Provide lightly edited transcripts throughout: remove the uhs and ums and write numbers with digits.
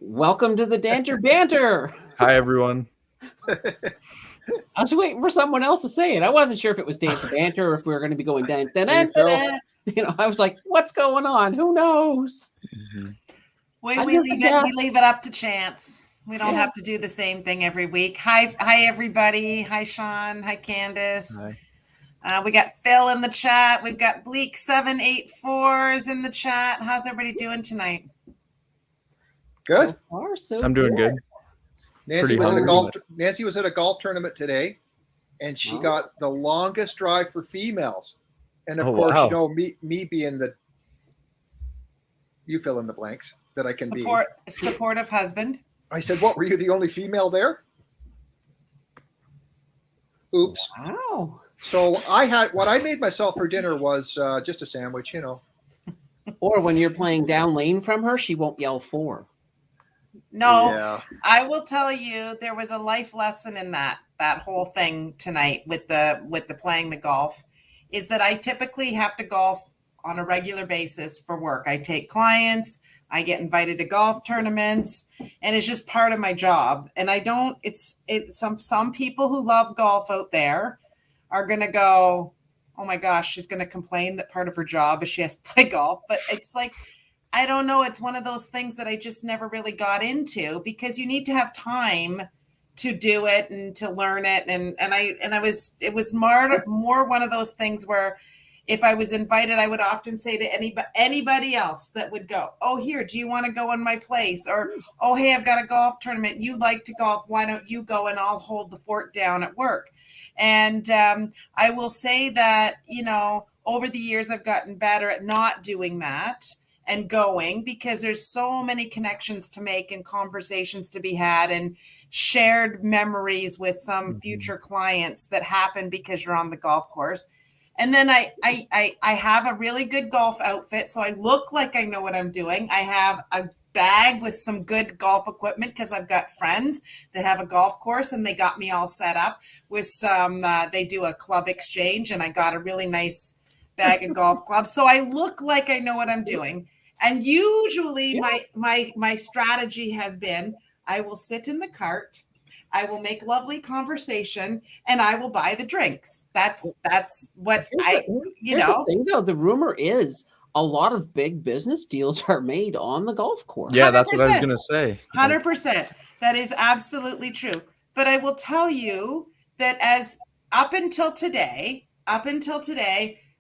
Welcome to the Danter Banter. Hi, everyone. I was waiting for someone else to say it. I wasn't sure if it was Danter Banter or if we were going to be going down. I was like, what's going on? Who knows? Mm-hmm. We leave it up to chance. We don't have to do the same thing every week. Hi, everybody. Hi, Sean. Hi, Candace. Hi. We got Phil in the chat. We've got Bleak 784s in the chat. How's everybody doing tonight? Good. So far, so I'm doing good. Nancy was at a golf tournament today, and she got the longest drive for females. And of course, you know, me being you fill in the blanks that I can be. Supportive husband. I said, what, were you the only female there? Oops. Wow. So what I made myself for dinner was just a sandwich, you know. Or when you're playing down lane from her, she won't yell 4. No, I will tell you, there was a life lesson in that whole thing tonight with the playing the golf, is that I typically have to golf on a regular basis for work. I take clients, I get invited to golf tournaments, and it's just part of my job. And I don't, it's some people who love golf out there are going to go, oh my gosh, she's going to complain that part of her job is she has to play golf. But it's like, I don't know. It's one of those things that I just never really got into, because you need to have time to do it and to learn it. It was more one of those things where if I was invited, I would often say to anybody else that would go, oh, here, do you want to go in my place? Or, oh, hey, I've got a golf tournament. You like to golf. Why don't you go and I'll hold the fort down at work? And I will say that, you know, over the years, I've gotten better at not doing that and going, because there's so many connections to make and conversations to be had and shared memories with some future clients that happen because you're on the golf course. And then I have a really good golf outfit, so I look like I know what I'm doing. I have a bag with some good golf equipment because I've got friends that have a golf course and they got me all set up with some, they do a club exchange, and I got a really nice bag of golf clubs. So I look like I know what I'm doing. And usually my strategy has been, I will sit in the cart, I will make lovely conversation, and I will buy the drinks. That's what The thing, though, the rumor is a lot of big business deals are made on the golf course. Yeah, that's what I was going to say. 100%. That is absolutely true. But I will tell you that up until today,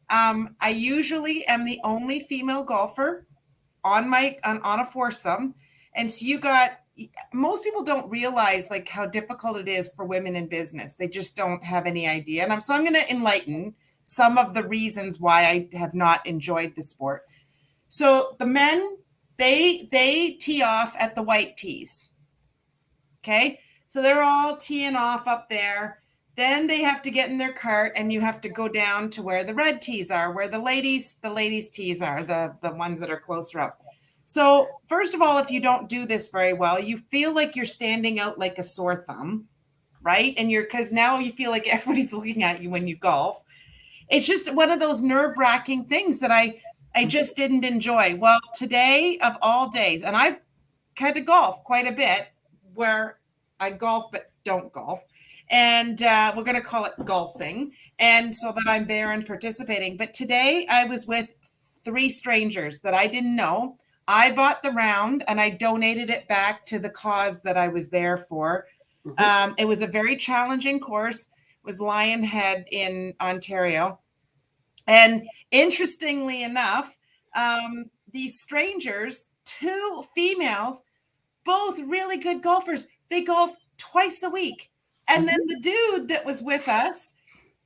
I usually am the only female golfer on a foursome. And so most people don't realize like how difficult it is for women in business. They just don't have any idea. And so I'm going to enlighten some of the reasons why I have not enjoyed the sport. So the men, they tee off at the white tees. Okay. So they're all teeing off up there. Then they have to get in their cart, and you have to go down to where the red tees are, where the ladies tees are, the ones that are closer up. So first of all, if you don't do this very well, you feel like you're standing out like a sore thumb, right? And because now you feel like everybody's looking at you when you golf. It's just one of those nerve-wracking things that I just didn't enjoy. Well, today of all days, and I've had to golf quite a bit, where I golf but don't golf. And we're going to call it golfing. And so that I'm there and participating. But today I was with 3 strangers that I didn't know. I bought the round and I donated it back to the cause that I was there for. It was a very challenging course. It was Lionhead in Ontario. And interestingly enough, these strangers, 2 females, both really good golfers, they golf twice a week. And then the dude that was with us,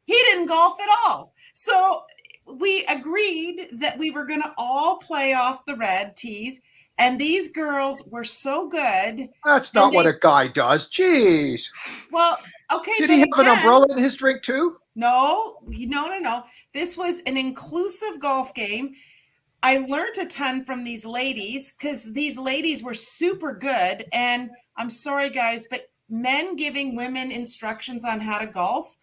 he didn't golf at all. So we agreed that we were going to all play off the red tees. And these girls were so good. That's not what a guy does. Jeez. Well, okay. Did he have an umbrella in his drink too? No. This was an inclusive golf game. I learned a ton from these ladies because these ladies were super good. And I'm sorry, guys, but men giving women instructions on how to golf,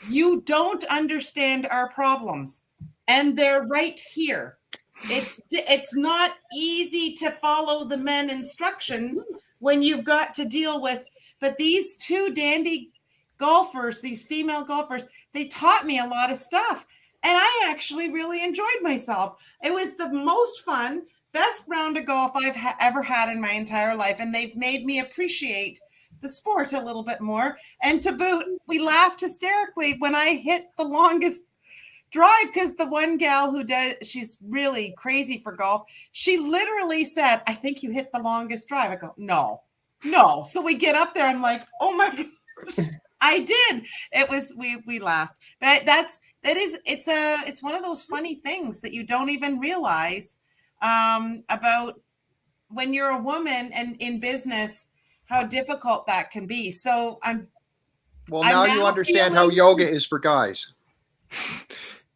you don't understand our problems. And they're right here. it's not easy to follow the men instructions when you've got to deal with. But these two dandy golfers, these female golfers, they taught me a lot of stuff, and I actually really enjoyed myself. It was the most fun, best round of golf I've ever had in my entire life, and they've made me appreciate the sport a little bit more. And to boot, we laughed hysterically when I hit the longest drive, because the one gal who does, she's really crazy for golf. She literally said, "I think you hit the longest drive." I go, no. So we get up there. I'm like, oh my gosh, I did. It was, we laughed. But it's one of those funny things that you don't even realize about when you're a woman and in business, how difficult that can be. So now you understand how yoga is for guys.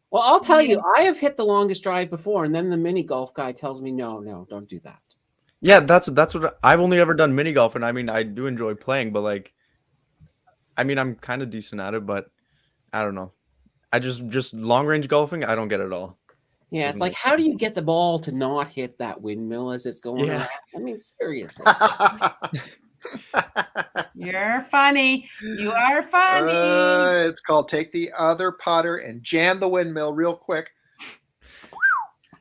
Well, I'll tell you, I have hit the longest drive before, and then the mini golf guy tells me, no, don't do that. Yeah, that's what I've only ever done mini golf, and I mean, I do enjoy playing, but like, I mean, I'm kind of decent at it, but I don't know. I just long range golfing, I don't get it all. Yeah, it's like, how do you get the ball to not hit that windmill as it's going around? I mean, seriously. You're funny. You are funny. It's called take the other putter and jam the windmill real quick.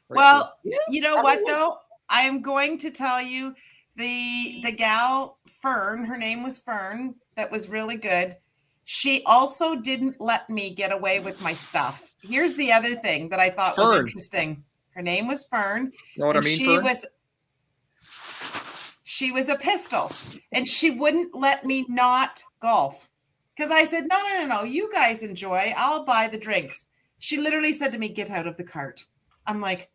Well, you know what though? I am going to tell you the gal Fern, her name was Fern, that was really good. She also didn't let me get away with my stuff. Here's the other thing that I thought was interesting. Her name was Fern. You know what I mean, Fern? She was a pistol, and she wouldn't let me not golf because I said, no, you guys enjoy. I'll buy the drinks. She literally said to me, "Get out of the cart." I'm like,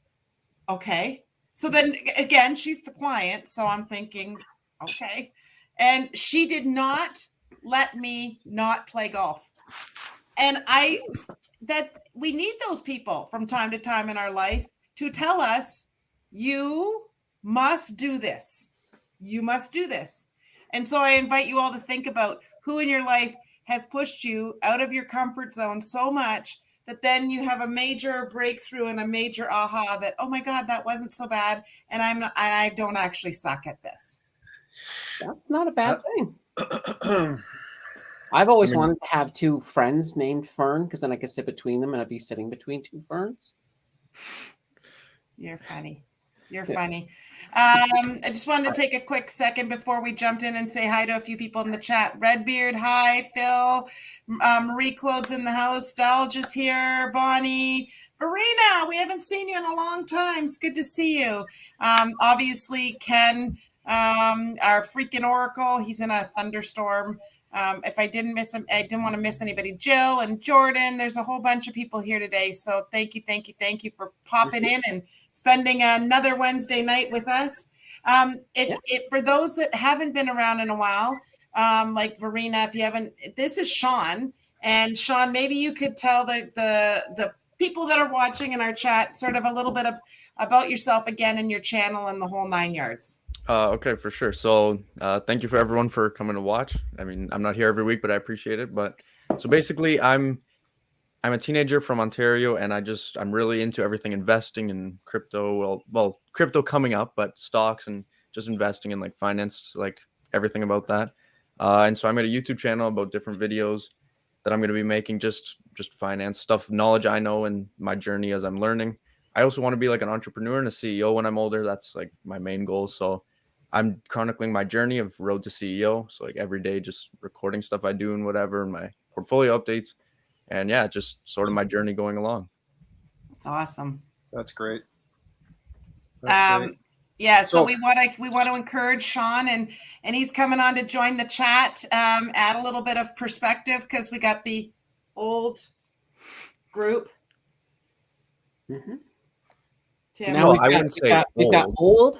okay. So then again, she's the client. So I'm thinking, okay. And she did not let me not play golf. And that we need those people from time to time in our life to tell us, you must do this. You must do this. And so I invite you all to think about who in your life has pushed you out of your comfort zone so much that then you have a major breakthrough and a major aha that, oh my God, that wasn't so bad. And I don't actually suck at this. That's not a bad thing. I've always wanted to have two friends named Fern, because then I could sit between them and I'd be sitting between two ferns. You're funny. You're funny. I just wanted to take a quick second before we jumped in and say hi to a few people in the chat. Redbeard, hi. Phil, Marie Claude's in the house. Nostalgia's here. Bonnie, Verena, we haven't seen you in a long time. It's good to see you. Obviously, Ken, our freaking Oracle, he's in a thunderstorm. If I didn't miss him, I didn't want to miss anybody. Jill and Jordan, there's a whole bunch of people here today. So thank you for popping in and spending another Wednesday night with us. If for those that haven't been around in a while, like Verena, if you haven't, this is Sean. And Sean, maybe you could tell the people that are watching in our chat sort of a little bit about yourself again and your channel and the whole 9 yards. Okay, for sure. So thank you for everyone for coming to watch. I mean, I'm not here every week, but I appreciate it. But so basically, I'm a teenager from Ontario, and I'm really into everything investing in crypto. Well, crypto coming up, but stocks and just investing in like finance, like everything about that. And so I made a YouTube channel about different videos that I'm going to be making, just finance stuff, knowledge I know, and my journey as I'm learning. I also want to be like an entrepreneur and a CEO when I'm older. That's like my main goal. So I'm chronicling my journey of road to CEO. So like every day, just recording stuff I do and whatever, and my portfolio updates. And yeah, just sort of my journey going along. That's awesome. That's great. That's great. Yeah, so we want to encourage Sean, and he's coming on to join the chat, add a little bit of perspective because we got the old group. Mm-hmm. Tim. Now we've got old,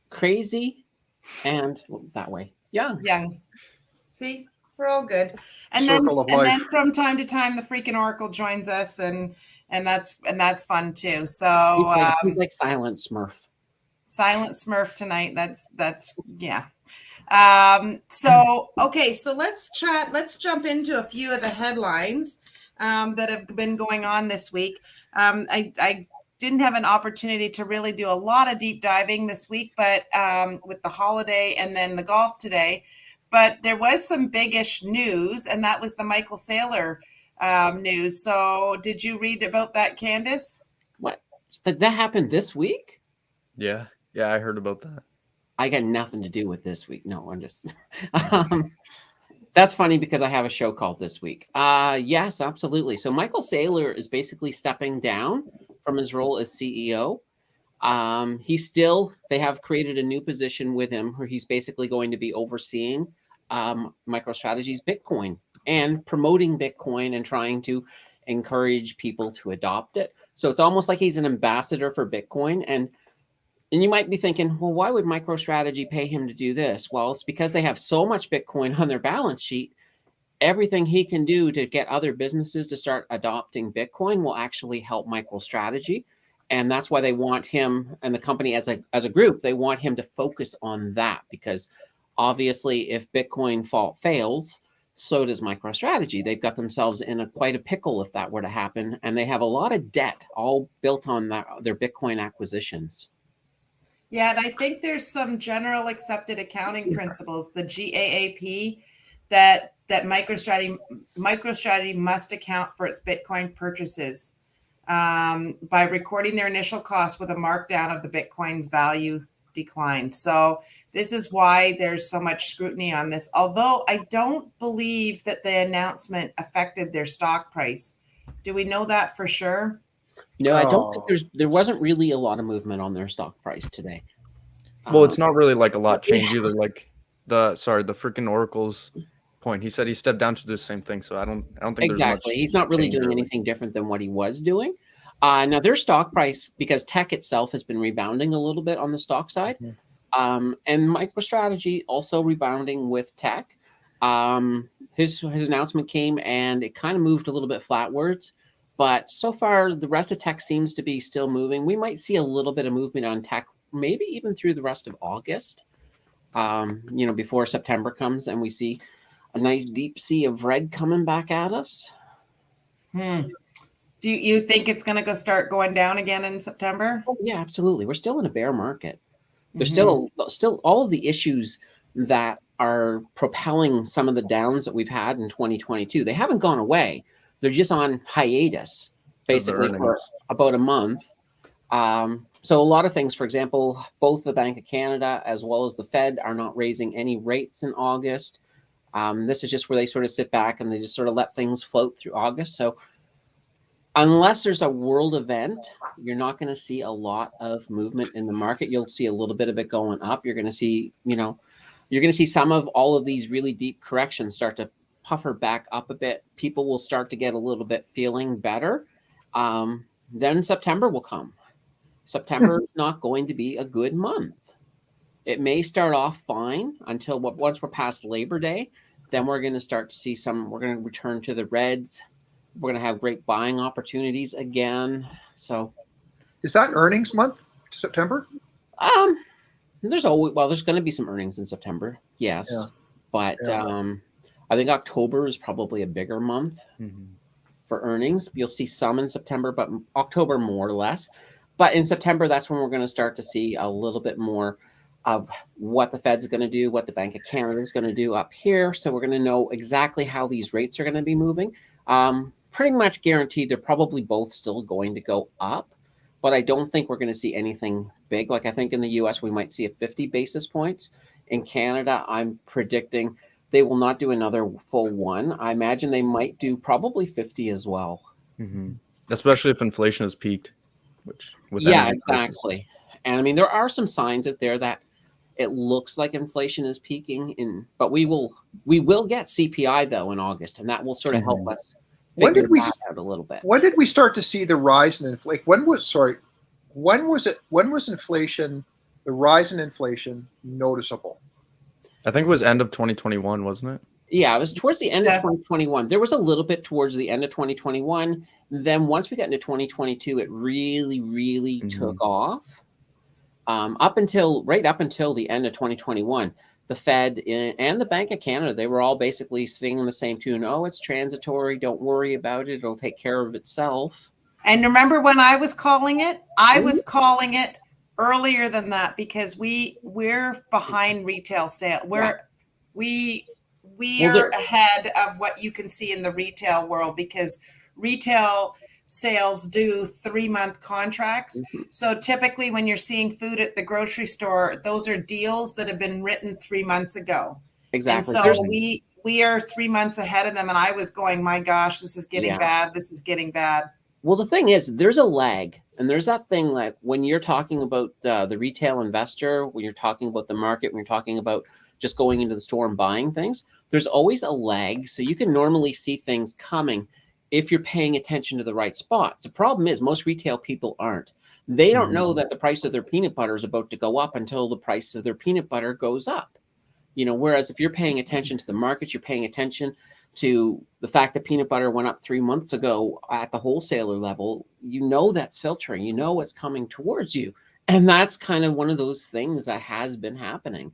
crazy, and that way young. See, we're all good. And then from time to time, the freaking Oracle joins us, and that's fun too. So he's like Silent Smurf. Silent Smurf tonight. That's yeah. So let's jump into a few of the headlines that have been going on this week. I didn't have an opportunity to really do a lot of deep diving this week, but with the holiday and then the golf today. But there was some biggish news, and that was the Michael Saylor news. So did you read about that, Candace? What? That happened this week? Yeah, I heard about that. I got nothing to do with this week. No, I'm just that's funny because I have a show called This Week. Yes, absolutely. So Michael Saylor is basically stepping down from his role as CEO. They have created a new position with him where he's basically going to be overseeing MicroStrategy's Bitcoin and promoting Bitcoin and trying to encourage people to adopt it. So it's almost like he's an ambassador for Bitcoin. And you might be thinking, well, why would MicroStrategy pay him to do this? Well, it's because they have so much Bitcoin on their balance sheet. Everything he can do to get other businesses to start adopting Bitcoin will actually help MicroStrategy. And that's why they want him and the company as a group, they want him to focus on that, because obviously if Bitcoin fails, so does MicroStrategy. They've got themselves in quite a pickle if that were to happen. And they have a lot of debt all built on their Bitcoin acquisitions. Yeah, and I think there's some general accepted accounting principles, the GAAP, that MicroStrategy must account for its Bitcoin purchases by recording their initial cost with a markdown of the Bitcoin's value decline. So this is why there's so much scrutiny on this. Although I don't believe that the announcement affected their stock price. Do we know that for sure? No, I don't think there wasn't really a lot of movement on their stock price today. Well, it's not really like a lot changed either. Like the freaking Oracle's point. He said he stepped down to do the same thing. So I don't think exactly. He's not really doing anything different than what he was doing. Now their stock price, because tech itself has been rebounding a little bit on the stock side, and MicroStrategy also rebounding with tech. His announcement came and it kind of moved a little bit flatwards. But so far, the rest of tech seems to be still moving. We might see a little bit of movement on tech, maybe even through the rest of August, before September comes and we see a nice deep sea of red coming back at us. Do you think it's going to start going down again in September? Oh, yeah, absolutely. We're still in a bear market. There's still all of the issues that are propelling some of the downs that we've had in 2022. They haven't gone away. They're just on hiatus, basically, for about a month. So a lot of things, for example, both the Bank of Canada as well as the Fed are not raising any rates in August. This is just where they sort of sit back and they just sort of let things float through August. So unless there's a world event, you're not going to see a lot of movement in the market. You'll see a little bit of it going up. You're going to see, some of all of these really deep corrections start to puffer back up a bit. People will start to get a little bit feeling better. Then September will come. September is not going to be a good month. It may start off fine until once we're past Labor Day. Then we're going to start to see we're going to return to the reds. We're going to have great buying opportunities again. So is that earnings month, September? There's going to be some earnings in September. Yes. Yeah. But I think October is probably a bigger month for earnings. You'll see some in September, but October more or less. But in September, that's when we're going to start to see a little bit more of what the Fed's going to do, what the Bank of Canada is going to do up here. So we're going to know exactly how these rates are going to be moving. Pretty much guaranteed they're probably both still going to go up, but I don't think we're going to see anything big. Like I think in the US, we might see a 50 basis points. In Canada, I'm predicting they will not do another full one. I imagine they might do probably 50 as well. Especially if inflation has peaked. Exactly. And I mean, there are some signs out there that it looks like inflation is peaking but we will get CPI though in August, and that will sort of help us figure that out a little bit. When did we start to see the rise in inflation? When was inflation, the rise in inflation noticeable? I think it was end of 2021, wasn't it? Yeah, it was towards the end of 2021. There was a little bit towards the end of 2021. Then once we got into 2022, it really, really took off. Up until the end of 2021, the Fed and the Bank of Canada, they were all basically singing the same tune. Oh, it's transitory. Don't worry about it. It'll take care of itself. And remember when I was calling it? I was calling it earlier than that because we're behind retail sale. We are ahead of what you can see in the retail world because retail sales do 3-month contracts. Mm-hmm. So typically when you're seeing food at the grocery store, those are deals that have been written 3 months ago. Exactly. And so we are 3 months ahead of them. And I was going, my gosh, this is getting bad. This is getting bad. Well, the thing is, there's a lag, and there's that thing like when you're talking about the retail investor, when you're talking about the market, when you're talking about just going into the store and buying things, there's always a lag. So you can normally see things coming if you're paying attention to the right spots. The problem is most retail people aren't. They don't know that the price of their peanut butter is about to go up until the price of their peanut butter goes up. You know, whereas if you're paying attention to the markets, you're paying attention to the fact that peanut butter went up 3 months ago at the wholesaler level, you know that's filtering, you know what's coming towards you. And that's kind of one of those things that has been happening.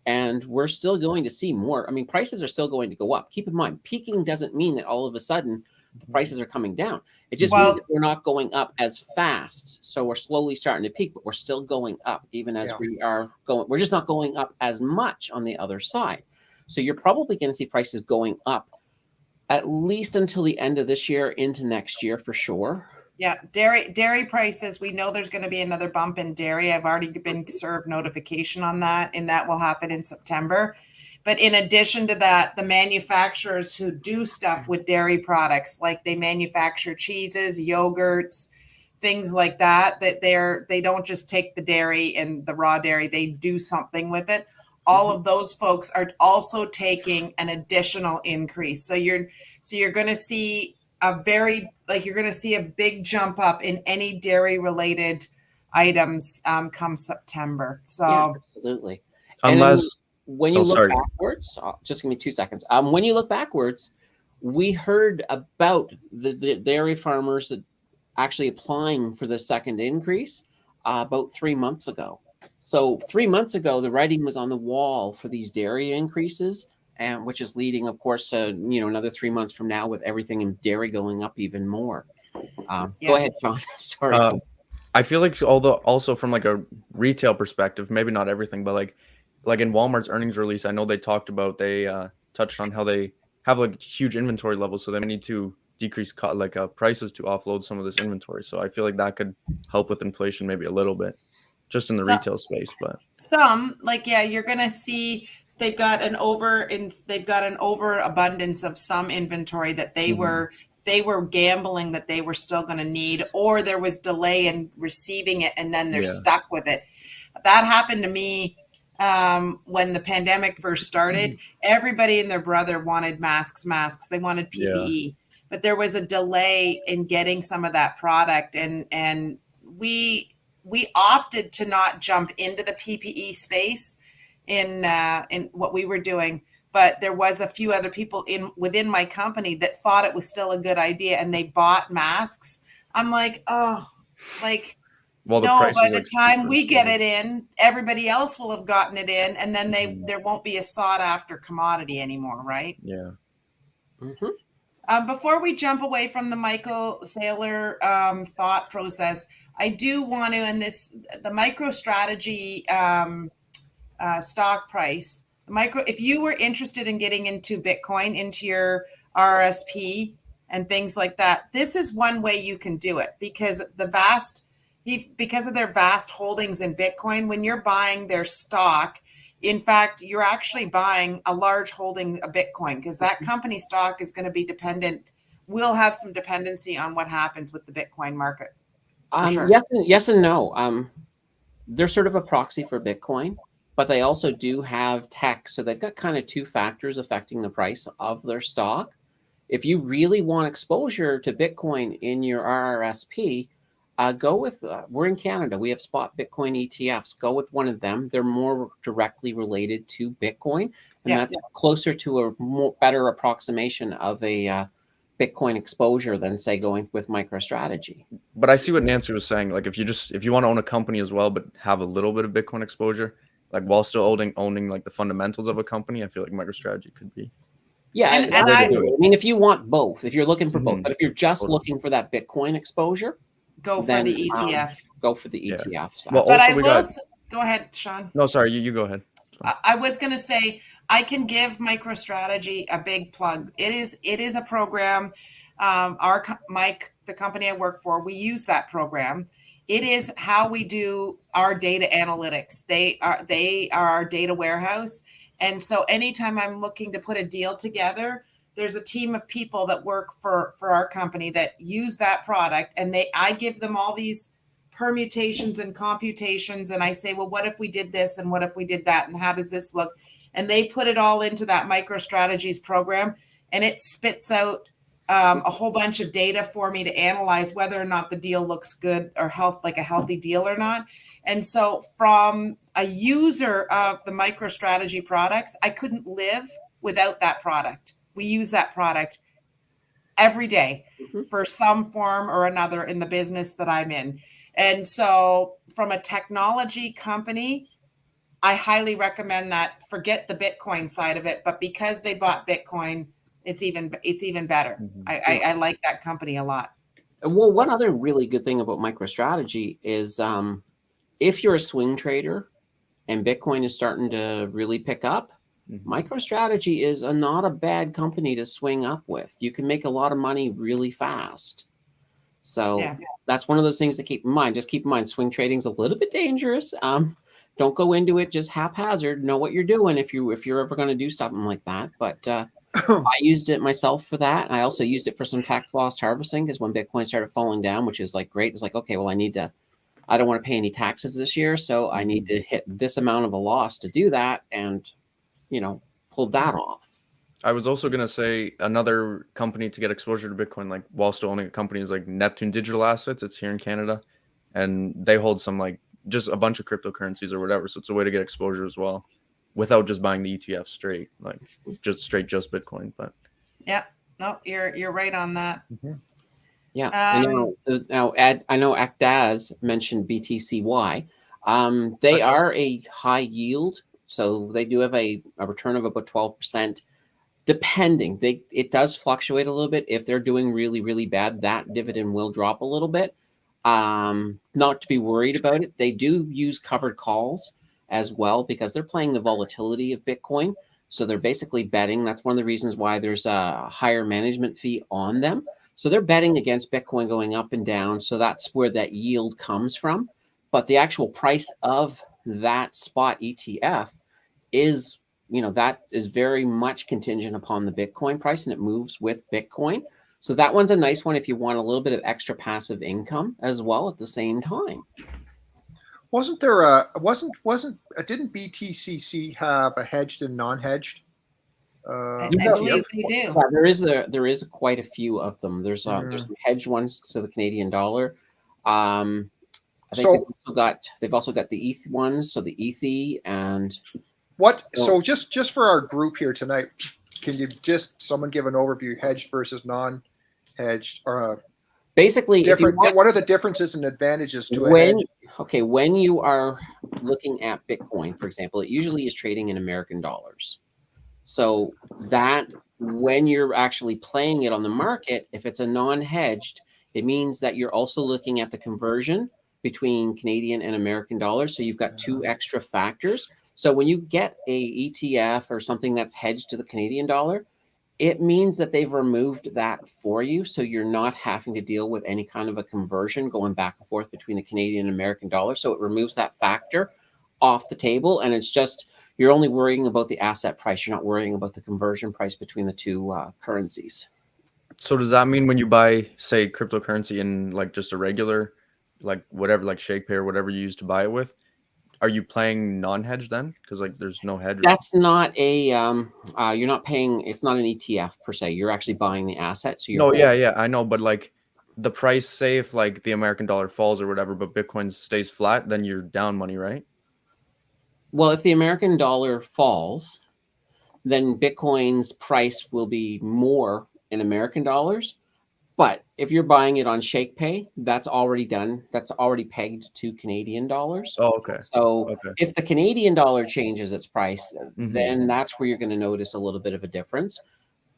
And we're still going to see more. I mean, prices are still going to go up. Keep in mind, peaking doesn't mean that all of a sudden the prices are coming down. It just means that we're not going up as fast. So we're slowly starting to peak, but we're still going up even as we are going. We're just not going up as much on the other side. So you're probably going to see prices going up at least until the end of this year into next year for sure. Yeah, dairy prices, we know there's going to be another bump in dairy. I've already been served notification on that, and that will happen in September. But in addition to that, the manufacturers who do stuff with dairy products, like they manufacture cheeses, yogurts, things like that, they don't just take the dairy and the raw dairy, they do something with it. All of those folks are also taking an additional increase. So you're going to see you're going to see a big jump up in any dairy related items come September. So yeah, absolutely. Unless when you look backwards, just give me 2 seconds. When you look backwards, we heard about the dairy farmers that actually applying for the second increase about 3 months ago. So 3 months ago, the writing was on the wall for these dairy increases, and which is leading, of course, another 3 months from now with everything in dairy going up even more. Go ahead, Sean. Sorry. I feel like also from like a retail perspective, maybe not everything, but like in Walmart's earnings release, I know they talked about touched on how they have like huge inventory levels, so they need to decrease prices to offload some of this inventory. So I feel like that could help with inflation maybe a little bit. Just in the retail space, but you're gonna see they've got an overabundance of some inventory that they were gambling that they were still going to need, or there was delay in receiving it and then they're stuck with it. That happened to me when the pandemic first started. Everybody and their brother wanted masks. They wanted PPE, but there was a delay in getting some of that product, and we opted to not jump into the PPE space in what we were doing, but there was a few other people within my company that thought it was still a good idea, and they bought masks. I'm like, by the time we get it in, everybody else will have gotten it in, and then there won't be a sought after commodity anymore, right? Yeah. Mm-hmm. Before we jump away from the Michael Saylor thought process, I do want to, the MicroStrategy stock price, if you were interested in getting into Bitcoin, into your RSP and things like that, this is one way you can do it because of their vast holdings in Bitcoin. When you're buying their stock, in fact, you're actually buying a large holding of Bitcoin because that company stock is going to be will have some dependency on what happens with the Bitcoin market. Sure. Yes and no. They're sort of a proxy for Bitcoin, but they also do have tech. So they've got kind of two factors affecting the price of their stock. If you really want exposure to Bitcoin in your RRSP, go with, we're in Canada. We have spot Bitcoin ETFs. Go with one of them. They're more directly related to Bitcoin. And that's closer to a better approximation of a Bitcoin exposure than say going with MicroStrategy. But I see what Nancy was saying. Like if you want to own a company as well, but have a little bit of Bitcoin exposure, like while still owning like the fundamentals of a company, I feel like MicroStrategy could be Yeah, And I mean, if you want both, if you're looking for both, Mhm. but if you're just looking for that Bitcoin exposure, go for then the ETF. go for the Yeah. ETFs. Well, But also I we will got. go ahead, Sean. No, sorry, you go ahead. I was going to say I can give MicroStrategy a big plug. It is a program. The company I work for, we use that program. It is how we do our data analytics. They are our data warehouse, and so anytime I'm looking to put a deal together, there's a team of people that work for our company that use that product, and I give them all these permutations and computations, and I say, well, what if we did this and what if we did that and how does this look, and they put it all into that MicroStrategies program, and it spits out a whole bunch of data for me to analyze whether or not the deal looks good or like a healthy deal or not. And so from a user of the MicroStrategy products, I couldn't live without that product. We use that product every day for some form or another in the business that I'm in. And so from a technology company, I highly recommend that. Forget the Bitcoin side of it, but because they bought Bitcoin, it's even better. I like that company a lot. Well, one other really good thing about MicroStrategy is if you're a swing trader and Bitcoin is starting to really pick up, MicroStrategy is not a bad company to swing up with. You can make a lot of money really fast. So that's one of those things to keep in mind. Just keep in mind, swing trading is a little bit dangerous. Don't go into it just haphazard. Know what you're doing if you're ever going to do something like that. But I used it myself for that. I also used it for some tax loss harvesting because when Bitcoin started falling down, which is like great, it's like, okay, well, I don't want to pay any taxes this year, so I need to hit this amount of a loss to do that, and pull that off. I was also going to say another company to get exposure to Bitcoin, like while still owning a company, is like Neptune Digital Assets. It's here in Canada, and they hold some like just a bunch of cryptocurrencies or whatever. So it's a way to get exposure as well, without just buying the ETF straight, like just Bitcoin. But yeah, no, you're right on that. Yeah, I know Actaz mentioned BTCY. They are a high yield, so they do have a return of about 12%. Depending, it does fluctuate a little bit. If they're doing really, really bad, that dividend will drop a little bit. Not to be worried about it. They do use covered calls as well because they're playing the volatility of Bitcoin. So they're basically betting. That's one of the reasons why there's a higher management fee on them. So they're betting against Bitcoin going up and down. So that's where that yield comes from. But the actual price of that spot ETF is, that is very much contingent upon the Bitcoin price, and it moves with Bitcoin. So that one's a nice one if you want a little bit of extra passive income as well at the same time. Didn't BTCC have a hedged and non-hedged? I believe they do. Yeah, there is quite a few of them. There's some hedged ones to the Canadian dollar. I think they've also got the ETH ones, so the ETH and what? So just for our group here tonight, can you someone give an overview, hedged versus non-hedged, or basically different? What are the differences and advantages to a hedge? Okay, when you are looking at Bitcoin, for example, it usually is trading in American dollars. So that when you're actually playing it on the market, if it's a non-hedged, it means that you're also looking at the conversion between Canadian and American dollars. So you've got two extra factors. So when you get a ETF or something that's hedged to the Canadian dollar, it means that they've removed that for you. So you're not having to deal with any kind of a conversion going back and forth between the Canadian and American dollar. So it removes that factor off the table. And it's just, you're only worrying about the asset price. You're not worrying about the conversion price between the two currencies. So does that mean when you buy, say, cryptocurrency in like just a regular, like whatever, like Shakepay or whatever you use to buy it with, are you playing non-hedge then? Because like there's no hedge. That's not a you're not paying. It's not an ETF per se. You're actually buying the asset. So you're yeah, I know, but like the price, say if like the American dollar falls or whatever, but Bitcoin stays flat, then you're down money, right? Well, if the American dollar falls, then Bitcoin's price will be more in American dollars. But if you're buying it on Shakepay, that's already done. That's already pegged to Canadian dollars. Oh, okay. So if the Canadian dollar changes its price, then that's where you're going to notice a little bit of a difference.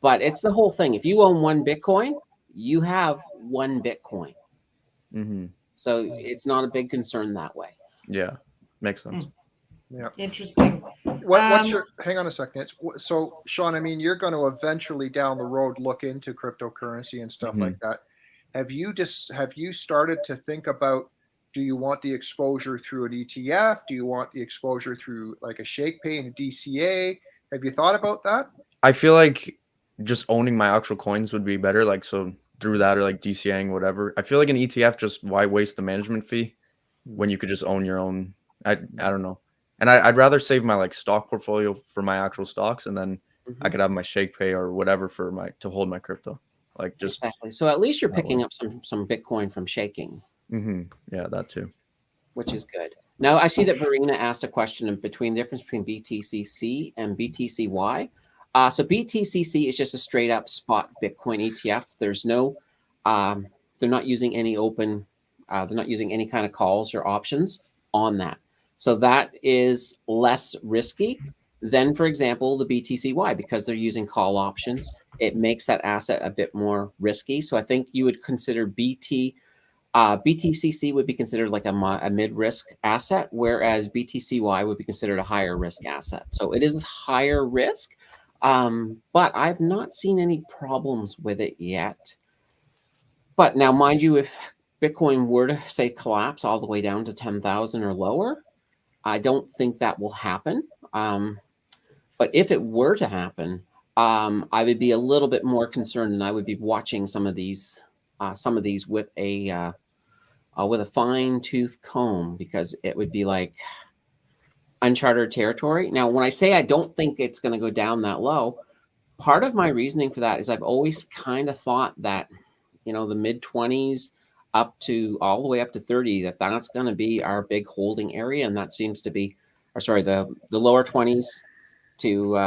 But it's the whole thing. If you own one Bitcoin, you have one Bitcoin. So it's not a big concern that way. Yeah, makes sense. Yeah, interesting. What's your? Hang on a second. So, Sean, I mean, you're going to eventually down the road look into cryptocurrency and stuff like that. Have you started to think about? Do you want the exposure through an ETF? Do you want the exposure through like a Shakepay and a DCA? Have you thought about that? I feel like just owning my actual coins would be better. Like, so through that or like DCAing, whatever. I feel like an ETF, just why waste the management fee when you could just own your own? I don't know. And I'd rather save my like stock portfolio for my actual stocks, and then I could have my Shakepay or whatever for to hold my crypto. Like just exactly. So at least you're picking up some Bitcoin from shaking. Yeah, that too. Which is good. Now I see that Verena asked a question between the difference between BTCC and BTCY. So BTCC is just a straight up spot Bitcoin ETF. There's no, they're not using any open, they're not using any kind of calls or options on that. So that is less risky than, for example, the BTCY, because they're using call options. It makes that asset a bit more risky. So I think you would consider BTCC would be considered like a mid-risk asset, whereas BTCY would be considered a higher risk asset. So it is higher risk, but I've not seen any problems with it yet. But now, mind you, if Bitcoin were to, say, collapse all the way down to 10,000 or lower, I don't think that will happen. But if it were to happen, I would be a little bit more concerned, and I would be watching some of these with a fine-tooth comb, because it would be like uncharted territory. Now, when I say I don't think it's going to go down that low, part of my reasoning for that is I've always kind of thought that, the mid-20s up to all the way up to 30, that's going to be our big holding area, and that seems to be, the lower 20s to,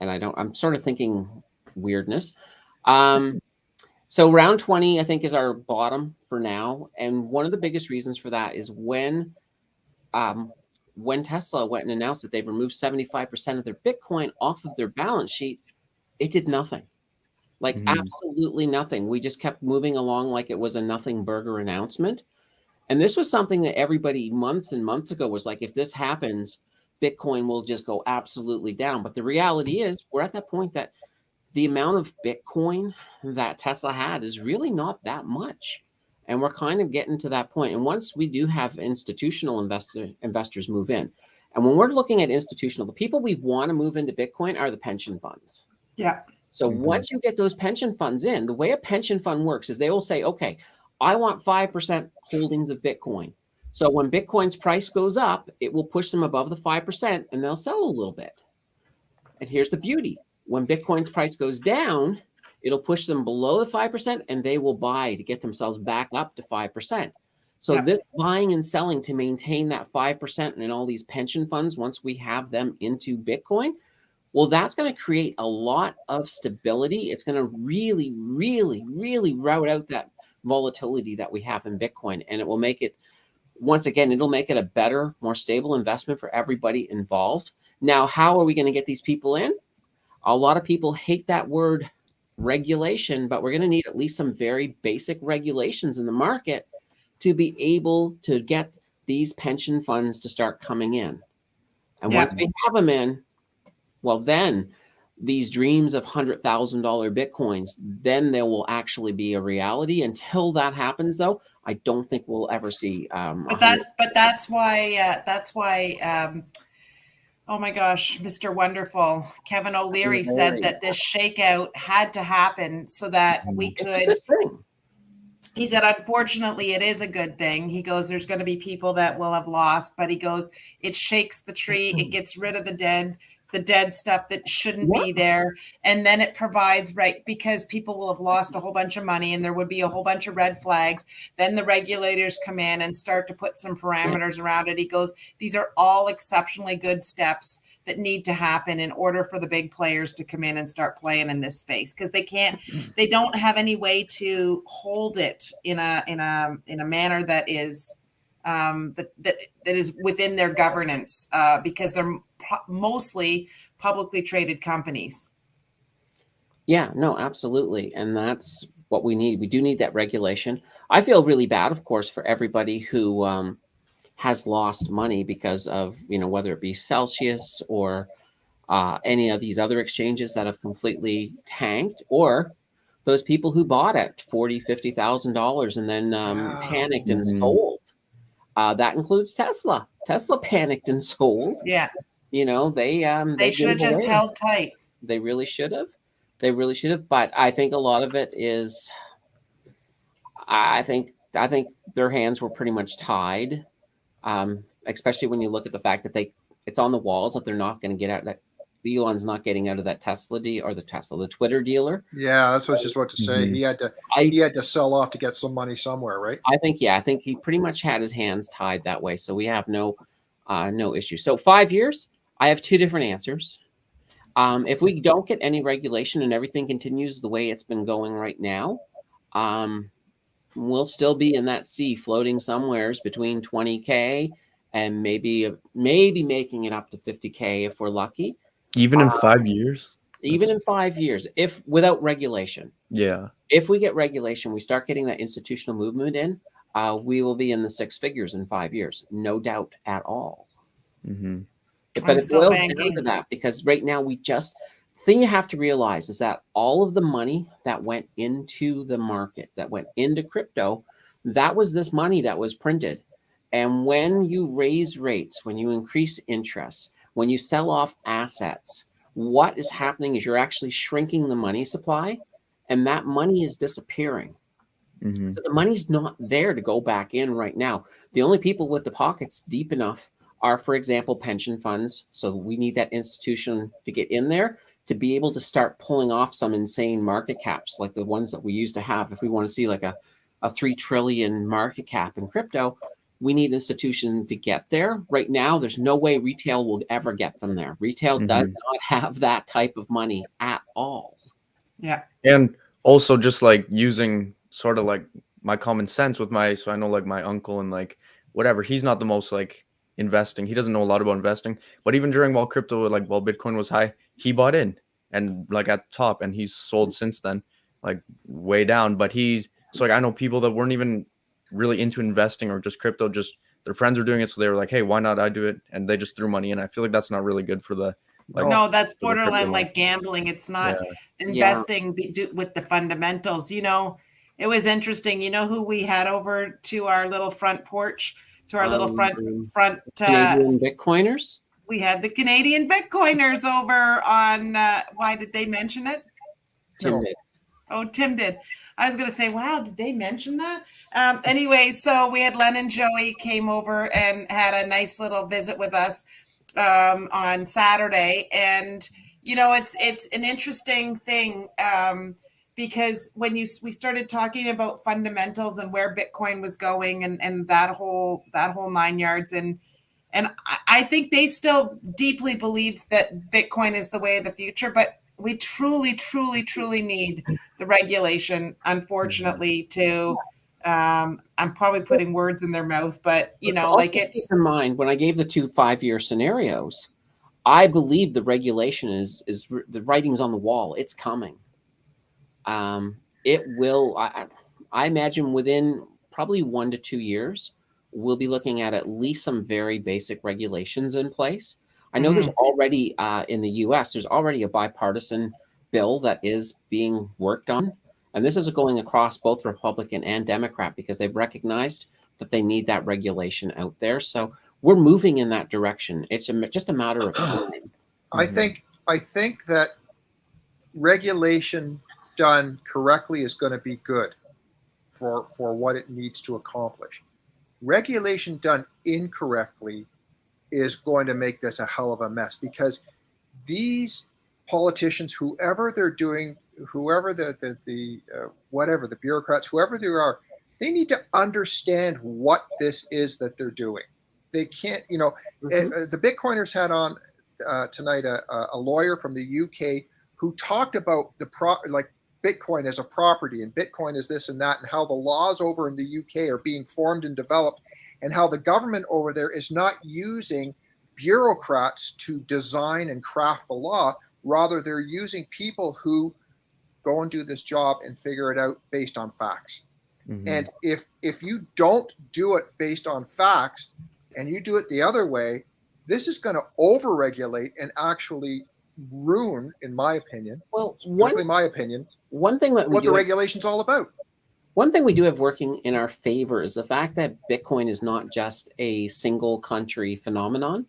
I'm sort of thinking weirdness. So round 20, I think, is our bottom for now. And one of the biggest reasons for that is when Tesla went and announced that they've removed 75% of their Bitcoin off of their balance sheet, it did nothing. Like absolutely nothing. We just kept moving along like it was a nothing burger announcement. And this was something that everybody months and months ago was like, if this happens, Bitcoin will just go absolutely down. But the reality is we're at that point that the amount of Bitcoin that Tesla had is really not that much. And we're kind of getting to that point. And once we do have institutional investors move in, and when we're looking at institutional, the people we want to move into Bitcoin are the pension funds. Yeah. So once you get those pension funds in, the way a pension fund works is they will say, okay, I want 5% holdings of Bitcoin. So when Bitcoin's price goes up, it will push them above the 5% and they'll sell a little bit. And here's the beauty. When Bitcoin's price goes down, it'll push them below the 5% and they will buy to get themselves back up to 5%. So this buying and selling to maintain that 5% in all these pension funds, once we have them into Bitcoin, well, that's going to create a lot of stability. It's going to really, really, really route out that volatility that we have in Bitcoin. And it will make it, once again, it'll make it a better, more stable investment for everybody involved. Now, how are we going to get these people in? A lot of people hate that word regulation, but we're going to need at least some very basic regulations in the market to be able to get these pension funds to start coming in. And once we have them in, well, then these dreams of $100,000 Bitcoins, then there will actually be a reality. Until that happens, though, I don't think we'll ever see. That's why. Oh my gosh, Mr. Wonderful, Kevin O'Leary said that this shakeout had to happen so that we could. He said, unfortunately, it is a good thing. He goes, there's going to be people that will have lost, but he goes, it shakes the tree, it gets rid of the dead stuff that shouldn't be there. And then it provides, because people will have lost a whole bunch of money and there would be a whole bunch of red flags. Then the regulators come in and start to put some parameters around it. He goes, these are all exceptionally good steps that need to happen in order for the big players to come in and start playing in this space, because they don't have any way to hold it in a manner that is that is within their governance, because they're mostly publicly traded companies. Yeah, no, absolutely. And that's what we need. We do need that regulation. I feel really bad, of course, for everybody who has lost money because of, whether it be Celsius or any of these other exchanges that have completely tanked, or those people who bought at $40,000, $50,000 and then panicked and sold. That includes Tesla. Tesla panicked and sold. Yeah. They should have just held tight. They really should have. They really should have. But I think a lot of it is, I think their hands were pretty much tied. Especially when you look at the fact that it's on the walls that they're not going to get out. That Elon's not getting out of that the Twitter dealer. Yeah, that's what I was just about to say. He had to sell off to get some money somewhere, right? I think he pretty much had his hands tied that way. So we have no issue. So 5 years, I have two different answers. If we don't get any regulation and everything continues the way it's been going right now, we'll still be in that sea, floating somewheres between 20K and maybe making it up to 50K if we're lucky. Even in 5 years? Even in 5 years, if without regulation. Yeah. If we get regulation, we start getting that institutional movement in, we will be in the six figures in 5 years. No doubt at all. Mm-hmm. But it boils down to that, because right now thing you have to realize is that all of the money that went into the market, that went into crypto, that was this money that was printed. And when you raise rates, when you increase interest, when you sell off assets, what is happening is you're actually shrinking the money supply, and that money is disappearing. Mm-hmm. So the money's not there to go back in right now. The only people with the pockets deep enough are, for example, pension funds. So we need that institution to get in there to be able to start pulling off some insane market caps like the ones that we used to have. If we want to see like a 3 trillion market cap in crypto, we need institutions to get there. Right now, there's no way retail will ever get them there. Retail does not have that type of money at all. Yeah. And also just like using sort of like my common sense with so I know like my uncle and like whatever, he's not the most like investing. He doesn't know a lot about investing, but even while Bitcoin was high, he bought in and like at the top, and he's sold since then, like way down. But I know people that weren't even really into investing or just crypto, just their friends are doing it, so they were like, hey, why not I do it? And they just threw money in. I feel like that's not really good for the no, that's borderline like gambling. It's not investing with the fundamentals. It was interesting. You know who we had over to our little front porch, to our little front Canadian Bitcoiners? We had the Canadian Bitcoiners over on, why did they mention it? Tim did. Oh, Tim did. I was going to say, wow, did they mention that? Anyway, so we had Len and Joey came over and had a nice little visit with us on Saturday. And, it's an interesting thing because when we started talking about fundamentals and where Bitcoin was going and that whole 9 yards, and I think they still deeply believe that Bitcoin is the way of the future, but we truly, truly, truly need the regulation, unfortunately, to I'm probably putting words in their mouth, but it's in mind when I gave the 2 5-year scenarios, I believe the regulation is the writing's on the wall. It's coming. It will. I imagine within probably 1 to 2 years, we'll be looking at least some very basic regulations in place. I know there's already in the U.S. there's already a bipartisan bill that is being worked on, and this is going across both Republican and Democrat because they've recognized that they need that regulation out there. So we're moving in that direction. It's just a matter of time. I think that regulation done correctly is going to be good for what it needs to accomplish. Regulation done incorrectly is going to make this a hell of a mess, because these politicians, whoever they're doing, whoever whatever the bureaucrats, whoever they are, they need to understand what this is that they're doing. They can't, the Bitcoiners had on tonight a lawyer from the UK who talked about Bitcoin as a property and Bitcoin is this and that, and how the laws over in the UK are being formed and developed, and how the government over there is not using bureaucrats to design and craft the law. Rather, they're using people who go and do this job and figure it out based on facts. Mhm. And if you don't do it based on facts and you do it the other way, this is going to overregulate and actually ruin, in my opinion, Well, strictly my opinion, one thing that what the regulation's all about. One thing we do have working in our favor is the fact that Bitcoin is not just a single country phenomenon.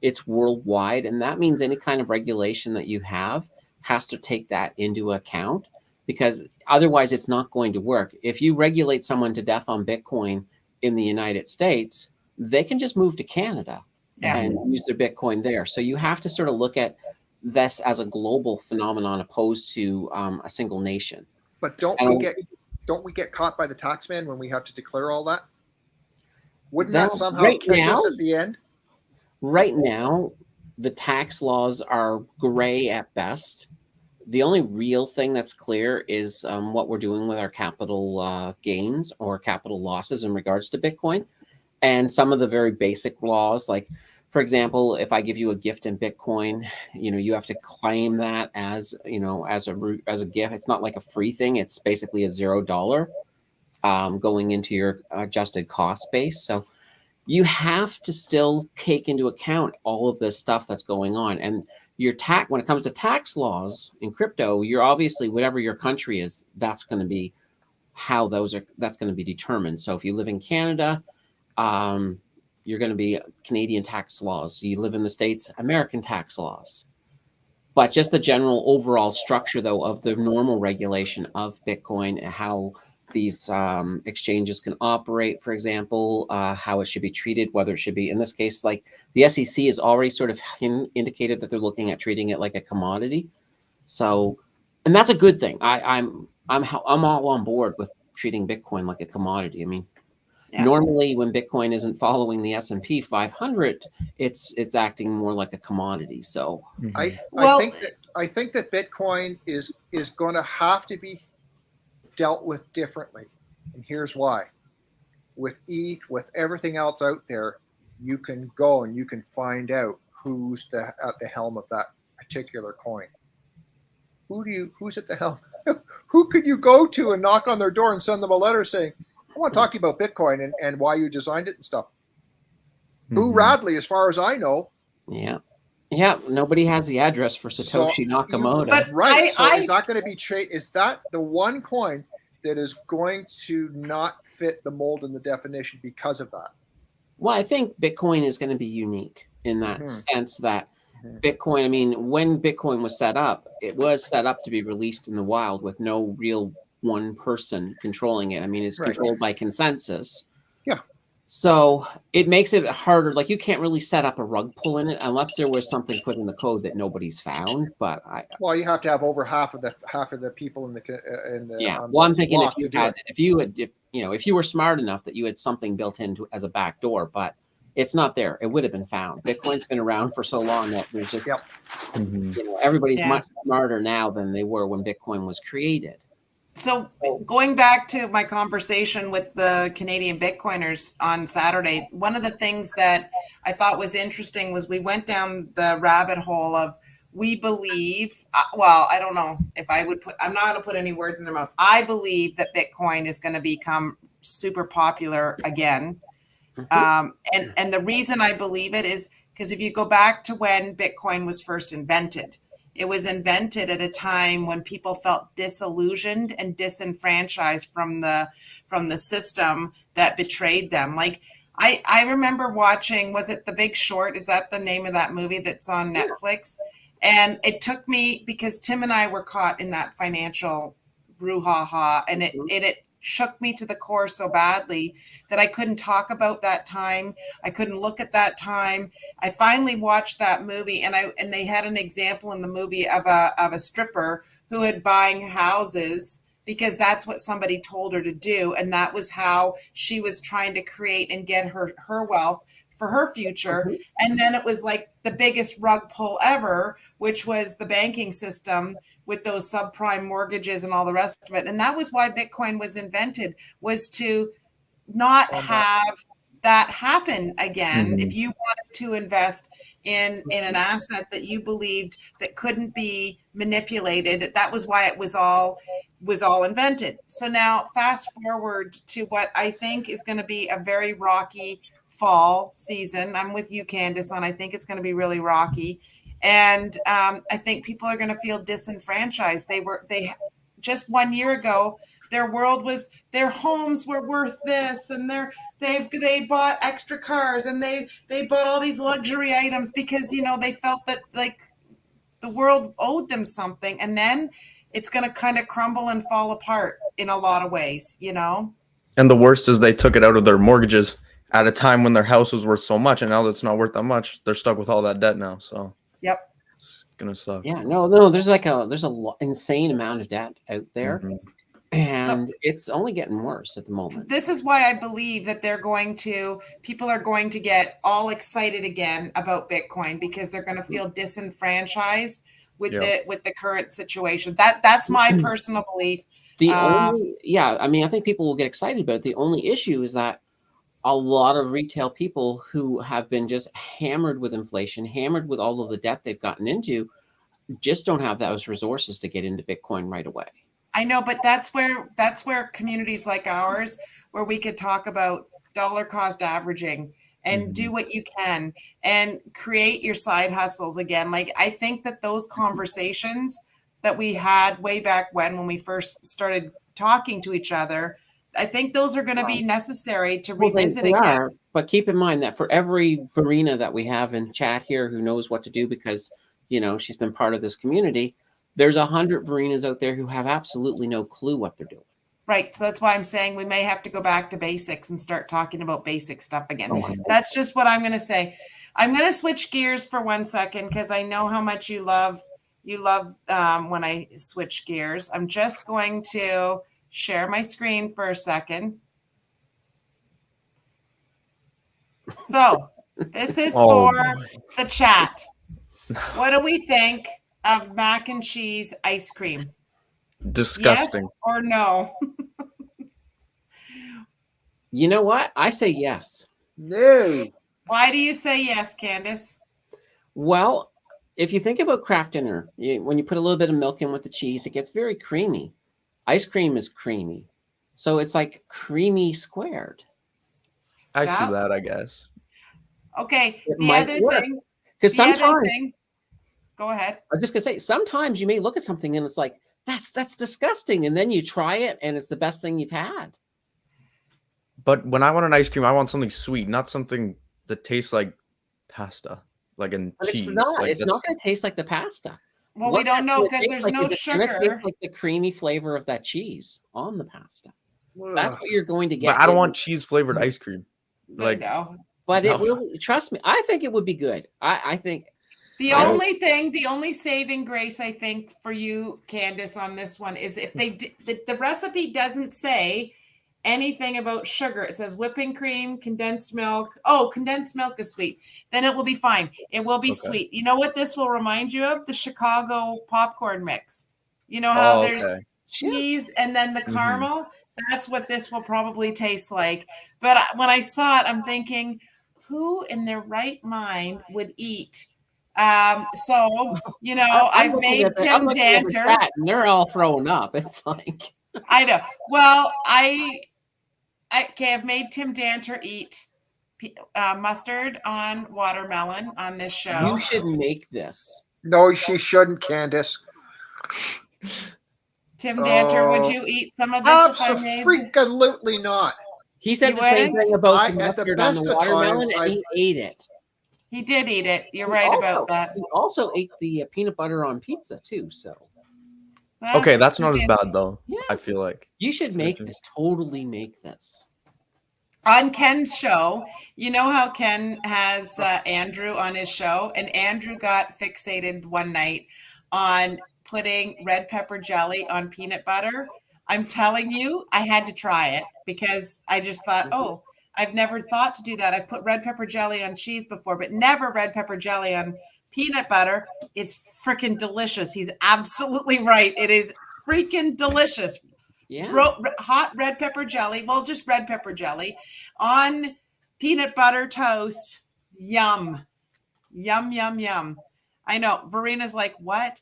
It's worldwide. And that means any kind of regulation that you have has to take that into account, because otherwise it's not going to work. If you regulate someone to death on Bitcoin in the United States, they can just move to Canada and use their Bitcoin there. So you have to sort of look at this as a global phenomenon opposed to a single nation. But don't we get caught by the taxman when we have to declare all that? Wouldn't that somehow catch us at the end? Right now, the tax laws are gray at best. The only real thing that's clear is what we're doing with our capital gains or capital losses in regards to Bitcoin. And some of the very basic laws, like, for example, if I give you a gift in Bitcoin, you have to claim that as a gift. It's not like a free thing. It's basically a $0 going into your adjusted cost base. So you have to still take into account all of this stuff that's going on. And your when it comes to tax laws in crypto, you're obviously, whatever your country is, that's going to be how that's going to be determined. So if you live in Canada, you're going to be Canadian tax laws. You live in the States, American tax laws. But just the general overall structure, though, of the normal regulation of Bitcoin, how these exchanges can operate, for example, how it should be treated, whether it should be, in this case, like the SEC has already sort of indicated that they're looking at treating it like a commodity. So, and that's a good thing. I'm all on board with treating Bitcoin like a commodity. I mean, normally when Bitcoin isn't following the S&P 500, it's acting more like a commodity. So I think that Bitcoin is going to have to be dealt with differently, and here's why. With ETH, with everything else out there, you can go and you can find out who's at the helm of that particular coin. Who's at the helm? Who could you go to and knock on their door and send them a letter saying, I want to talk to you about Bitcoin and why you designed it and stuff. Boo Radley, as far as I know. Yeah, nobody has the address for Satoshi Nakamoto. Is that going to be is that the one coin that is going to not fit the mold and the definition because of that? Well, I think Bitcoin is going to be unique in that sense that Bitcoin, I mean, when Bitcoin was set up, it was set up to be released in the wild with no real one person controlling it. I mean, it's controlled by consensus. Yeah. So it makes it harder. Like, you can't really set up a rug pull in it unless there was something put in the code that nobody's found. But you have to have over half of the people in the yeah. Well, I'm thinking if you were smart enough that you had something built into as a back door, but it's not there. It would have been found. Bitcoin's been around for so long that there's just everybody's much smarter now than they were when Bitcoin was created. So going back to my conversation with the Canadian Bitcoiners on Saturday, one of the things that I thought was interesting was we went down the rabbit hole of, we believe, well, I don't know if I would I'm not going to put any words in their mouth. I believe that Bitcoin is going to become super popular again. And the reason I believe it is because if you go back to when Bitcoin was first invented, it was invented at a time when people felt disillusioned and disenfranchised from the system that betrayed them. Like, I remember watching, was it The Big Short? Is that the name of that movie that's on Netflix? And it took me, because Tim and I were caught in that financial brouhaha, and it shook me to the core so badly that I couldn't talk about that time. I couldn't look at that time. I finally watched that movie, and they had an example in the movie of a stripper who had buying houses because that's what somebody told her to do, and that was how she was trying to create and get her wealth for her future. And then it was like the biggest rug pull ever, which was the banking system with those subprime mortgages and all the rest of it. And that was why Bitcoin was invented, was to not have that happen again. If you wanted to invest in an asset that you believed that couldn't be manipulated. That was why it was all invented. So now fast forward to what I think is going to be a very rocky fall season. I'm with you, Candace, on I think it's going to be really rocky. And I think people are going to feel disenfranchised. They just 1 year ago, their homes were worth this, and they bought extra cars, and they bought all these luxury items because, they felt that like the world owed them something. And then it's going to kind of crumble and fall apart in a lot of ways, And the worst is they took it out of their mortgages at a time when their house was worth so much, and now that's not worth that much. They're stuck with all that debt now. So yep, it's gonna suck. Yeah, no. There's a insane amount of debt out there, and it's only getting worse at the moment. This is why I believe that people are going to get all excited again about Bitcoin, because they're going to feel disenfranchised with the current situation. That's my personal belief. I think people will get excited about it. The only issue is that a lot of retail people who have been just hammered with inflation, hammered with all of the debt they've gotten into, just don't have those resources to get into Bitcoin right away. I know, but that's where communities like ours, where we could talk about dollar cost averaging and do what you can and create your side hustles again. Like, I think that those conversations that we had way back when we first started talking to each other, I think those are going to be necessary to revisit again. But keep in mind that for every Verena that we have in chat here who knows what to do because, she's been part of this community, there's 100 Verenas out there who have absolutely no clue what they're doing. Right. So that's why I'm saying we may have to go back to basics and start talking about basic stuff again. That's just what I'm going to say. I'm going to switch gears for 1 second because I know how much you love when I switch gears. I'm just going to share my screen for a second. So this is for the chat. What do we think of mac and cheese ice cream? Disgusting. Yes or no? You know what? I say yes. No. Why do you say yes, Candace? Well, if you think about craft dinner, when you put a little bit of milk in with the cheese, it gets very creamy. Ice cream is creamy. So it's like creamy squared. I see that, I guess. Okay. The other thing. Because sometimes. Go ahead. I was just going to say, sometimes you may look at something and it's like, that's disgusting. And then you try it and it's the best thing you've had. But when I want an ice cream, I want something sweet, not something that tastes like pasta, like in cheese. It's not going to taste like the pasta. Well, we don't know because there's no sugar. It's going to taste like the creamy flavor of that cheese on the pasta. That's what you're going to get. But I don't want cheese flavored ice cream. It will. Trust me, I think it would be good. I think the only saving grace I think for you, Candace, on this one is if the recipe doesn't say anything about sugar. It says whipping cream, condensed milk. Oh, condensed milk is sweet. Then it will be fine. It will be sweet. You know what this will remind you of? The Chicago popcorn mix. You know how there's cheese and then the caramel? That's what this will probably taste like. But when I saw it, I'm thinking, who in their right mind would eat? I've made Tim Danter. And they're all throwing up. It's like I know. Well, I've made Tim Danter eat mustard on watermelon on this show. You should make this. No, she shouldn't, Candace. Tim Danter, would you eat some of this? Absolutely not. He said the same thing about the mustard on the watermelon, and he ate it. He did eat it. You're right about that. He also ate the peanut butter on pizza too. So. Okay, that's not as bad though. Yeah. I feel like you should make this. Totally make this. On Ken's show, you know how Ken has Andrew on his show, and Andrew got fixated one night on putting red pepper jelly on peanut butter. I'm telling you, I had to try it because I just thought, I've never thought to do that. I've put red pepper jelly on cheese before, but never red pepper jelly on peanut butter. It's freaking delicious. He's absolutely right. It is freaking delicious. Yeah. Hot red pepper jelly. Well, just red pepper jelly on peanut butter toast. Yum. Yum, yum, yum. I know. Verena's like, what?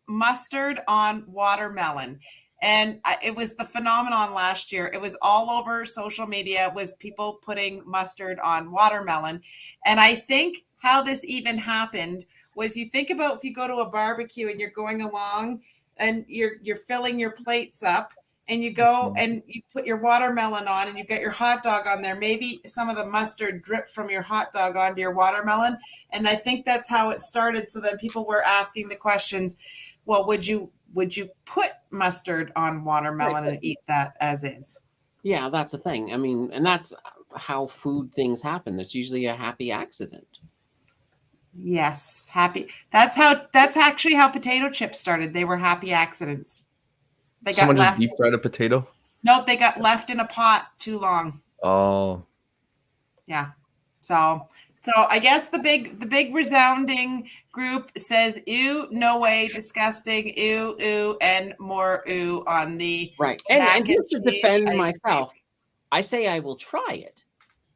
Mustard on watermelon. And it was the phenomenon last year. It was all over social media, was people putting mustard on watermelon. And I think how this even happened was, you think about if you go to a barbecue and you're going along and you're filling your plates up, and you go and you put your watermelon on and you get your hot dog on there. Maybe some of the mustard dripped from your hot dog onto your watermelon. And I think that's how it started. So then people were asking the questions, well, would you put mustard on watermelon and eat that as is? Yeah, that's the thing. I mean, and that's how food things happen. There's usually a happy accident. Yes, happy. That's actually how potato chips started. They were happy accidents. They got Someone left. just deep fried a potato? No, they got left in a pot too long. Oh. Yeah. So I guess the big resounding group says ew, no way, disgusting, ew, and more ew on the right. And just to defend myself, cream. I say I will try it.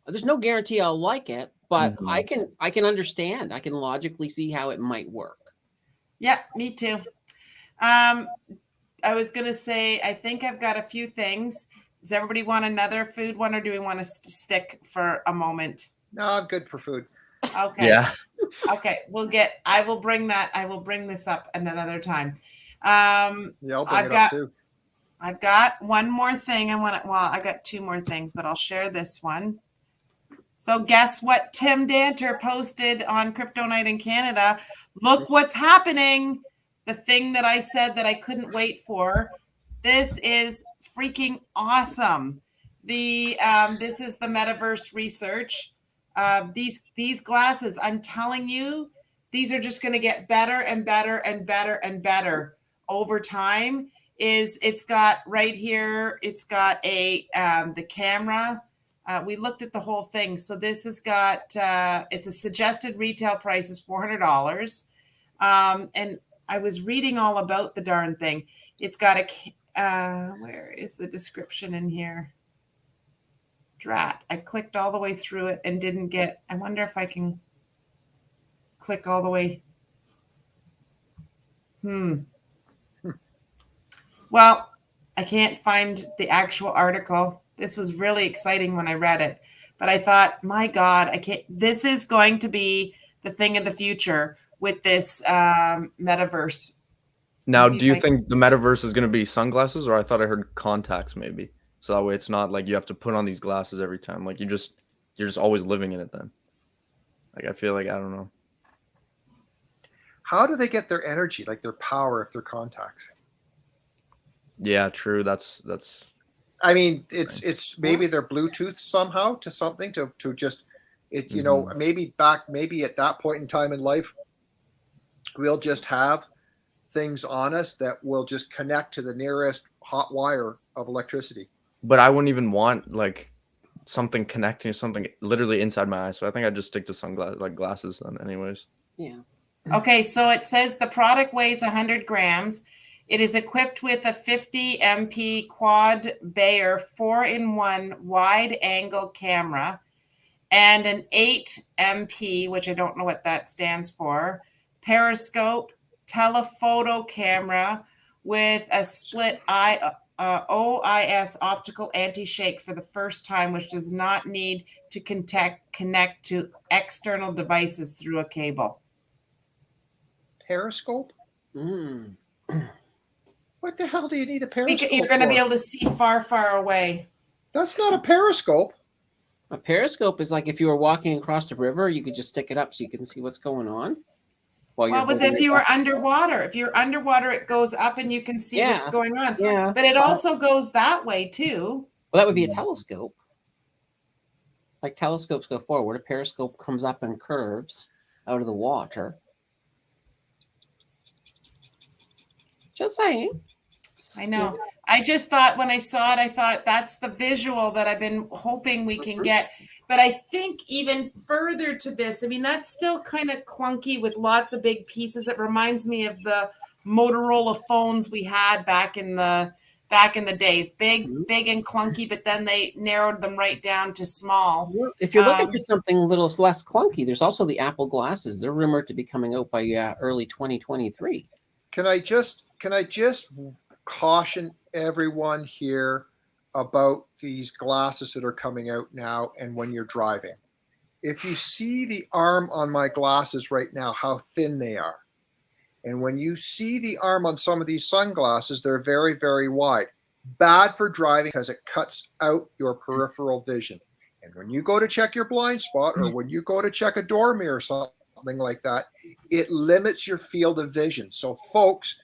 There's no guarantee I'll like it, but I can understand. I can logically see how it might work. Yeah, me too. I was going to say, I think I've got a few things. Does everybody want another food one, or do we want to stick for a moment? No, I'm good for food. Okay. Yeah. Okay. I will bring this up at another time. Yeah, I'll bring it up too. I've got one more thing I got two more things, but I'll share this one. So guess what Tim Danter posted on Crypto Night in Canada? Look what's happening. The thing that I said that I couldn't wait for. This is freaking awesome. This is the metaverse research. These glasses, I'm telling you, these are just going to get better and better and better and better over time. It's got right here, it's got the camera. We looked at the whole thing. So this has got it's a suggested retail price is $400. And I was reading all about the darn thing. It's got where is the description in here? Drat. I clicked all the way through it and didn't get, I wonder if I can click all the way. Well, I can't find the actual article. This was really exciting when I read it, but I thought, my God, this is going to be the thing of the future with this metaverse. Now, do you think the metaverse is going to be sunglasses, or I thought I heard contacts maybe? So that way it's not like you have to put on these glasses every time. Like you're just always living in it then. Like I feel like, I don't know. How do they get their energy, like their power, if they're contacts? Yeah, true. That's. I mean, it's maybe they're Bluetooth somehow to something to just it. You know, maybe at that point in time in life, we'll just have things on us that will just connect to the nearest hot wire of electricity. But I wouldn't even want like something connecting to something literally inside my eyes. So I think I'd just stick to glasses then anyways. Yeah. Okay, so it says the product weighs 100 grams. It is equipped with a 50 MP quad Bayer 4-in-1 wide angle camera and an 8 MP, which I don't know what that stands for, periscope, telephoto camera with a split OIS optical anti-shake for the first time, which does not need to connect to external devices through a cable. Periscope? What the hell do you need a periscope You're going to for? be able to see far, far away. That's not a periscope. A periscope is like if you were walking across the river, you could just stick it up so you can see what's going on. Well, it was if you were underwater. If you're underwater, it goes up and you can see what's going on. Yeah. But it also goes that way too. Well, that would be a telescope. Like telescopes go forward. A periscope comes up and curves out of the water. Just saying. I know. I just thought when I saw it, I thought that's the visual that I've been hoping we can get. But I think even further to this, I mean, that's still kind of clunky with lots of big pieces. It reminds me of the Motorola phones we had back in the back in the days. Big and clunky, but then they narrowed them right down to small. Well, if you're looking for something a little less clunky, there's also the Apple glasses. They're rumored to be coming out by early 2023. Can I just caution everyone here about these glasses that are coming out now and when you're driving? If you see the arm on my glasses right now, how thin they are. And when you see the arm on some of these sunglasses, they're very, very wide. Bad for driving because it cuts out your peripheral vision. And when you go to check your blind spot or when you go to check a door mirror or something like that, it limits your field of vision. So folks,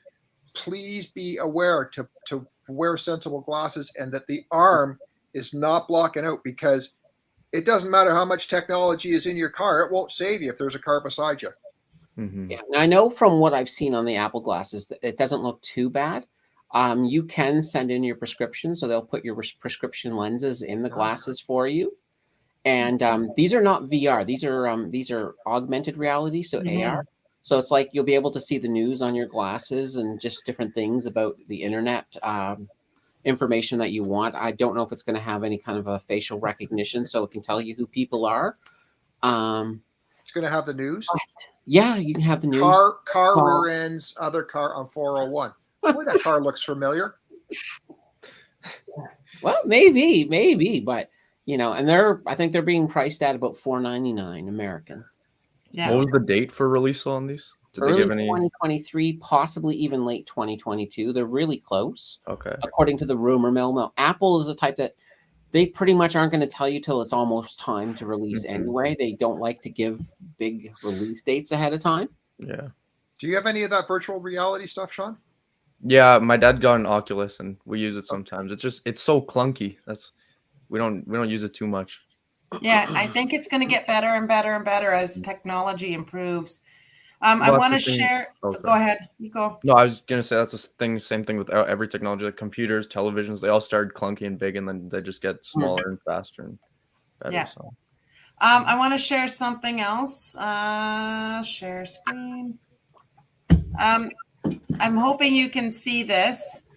please be aware to wear sensible glasses and that the arm is not blocking out, because it doesn't matter how much technology is in your car. It won't save you if there's a car beside you. Yeah, and I know from what I've seen on the Apple glasses that it doesn't look too bad. You can send in your prescription, so they'll put your prescription lenses in the glasses for you. And these are not VR; these are augmented reality, so AR. So it's like you'll be able to see the news on your glasses and just different things about the internet, information that you want. I don't know if it's going to have any kind of a facial recognition, so it can tell you who people are. It's going to have the news. Yeah, you can have the news. Car rear ends, other car on 401. Boy, that car looks familiar. Well, maybe, but and I think they're being priced at about $499 American. Yeah. What was the date for release on these? Did Early they give any? 2023, possibly even late 2022. They're really close. Okay. According to the rumor mill. Now, Apple is the type that they pretty much aren't going to tell you till it's almost time to release anyway. They don't like to give big release dates ahead of time. Yeah. Do you have any of that virtual reality stuff, Sean? Yeah, my dad got an Oculus and we use it sometimes. It's so clunky. We don't use it too much. Yeah, I think it's going to get better and better and better as technology improves. I want to share. Okay. Go ahead. You go. No, I was gonna say that's the same thing with every technology, like computers, televisions. They all started clunky and big, and then they just get smaller and faster and better. Yeah. So. I want to share something else. Share screen. I'm hoping you can see this.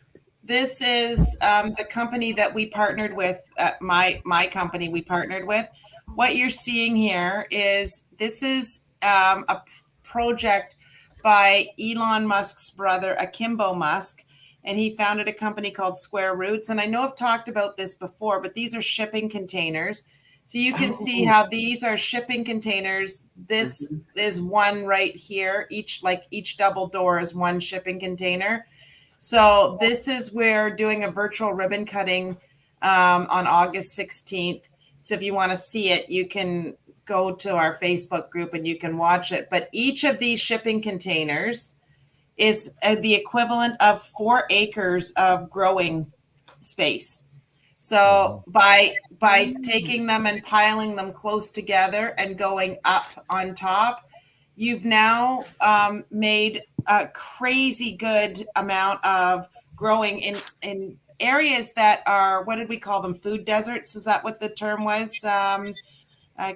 This is the company that we partnered with. My company we partnered with. What you're seeing here is a project by Elon Musk's brother, Akimbo Musk, and he founded a company called Square Roots. And I know I've talked about this before, but these are shipping containers. So you can see how these are shipping containers. This is one right here. Each double door is one shipping container. So this is where doing a virtual ribbon cutting on August 16th. So if you want to see it, you can go to our Facebook group and you can watch it. But each of these shipping containers is the equivalent of 4 acres of growing space. So by taking them and piling them close together and going up on top, you've now made a crazy good amount of growing in areas that are, what did we call them? Food deserts? Is that what the term was?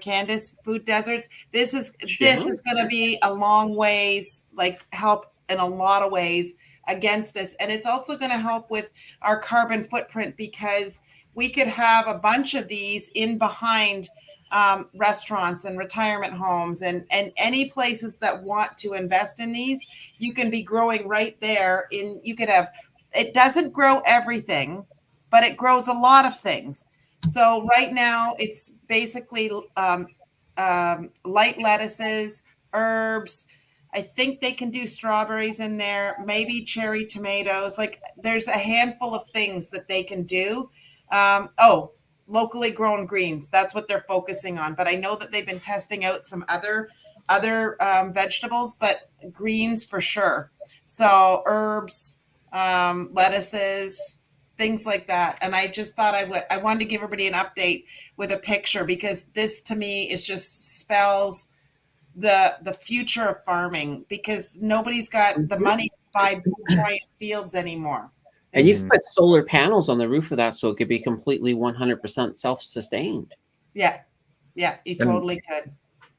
Candace, food deserts. This is going to be a long ways, help in a lot of ways against this. And it's also going to help with our carbon footprint, because we could have a bunch of these in behind restaurants and retirement homes and any places that want to invest in these. You can be growing right there. You could have, it doesn't grow everything, but it grows a lot of things. So right now it's basically light lettuces, herbs. I think they can do strawberries in there, maybe cherry tomatoes. There's a handful of things that they can do. Locally grown greens. That's what they're focusing on. But I know that they've been testing out some other vegetables, but greens for sure. So herbs, lettuces, things like that. And I just thought I wanted to give everybody an update with a picture, because this to me is just spells the future of farming, because nobody's got the money to buy giant fields anymore. And you can put solar panels on the roof of that, so it could be completely 100% self-sustained. Yeah, you totally could.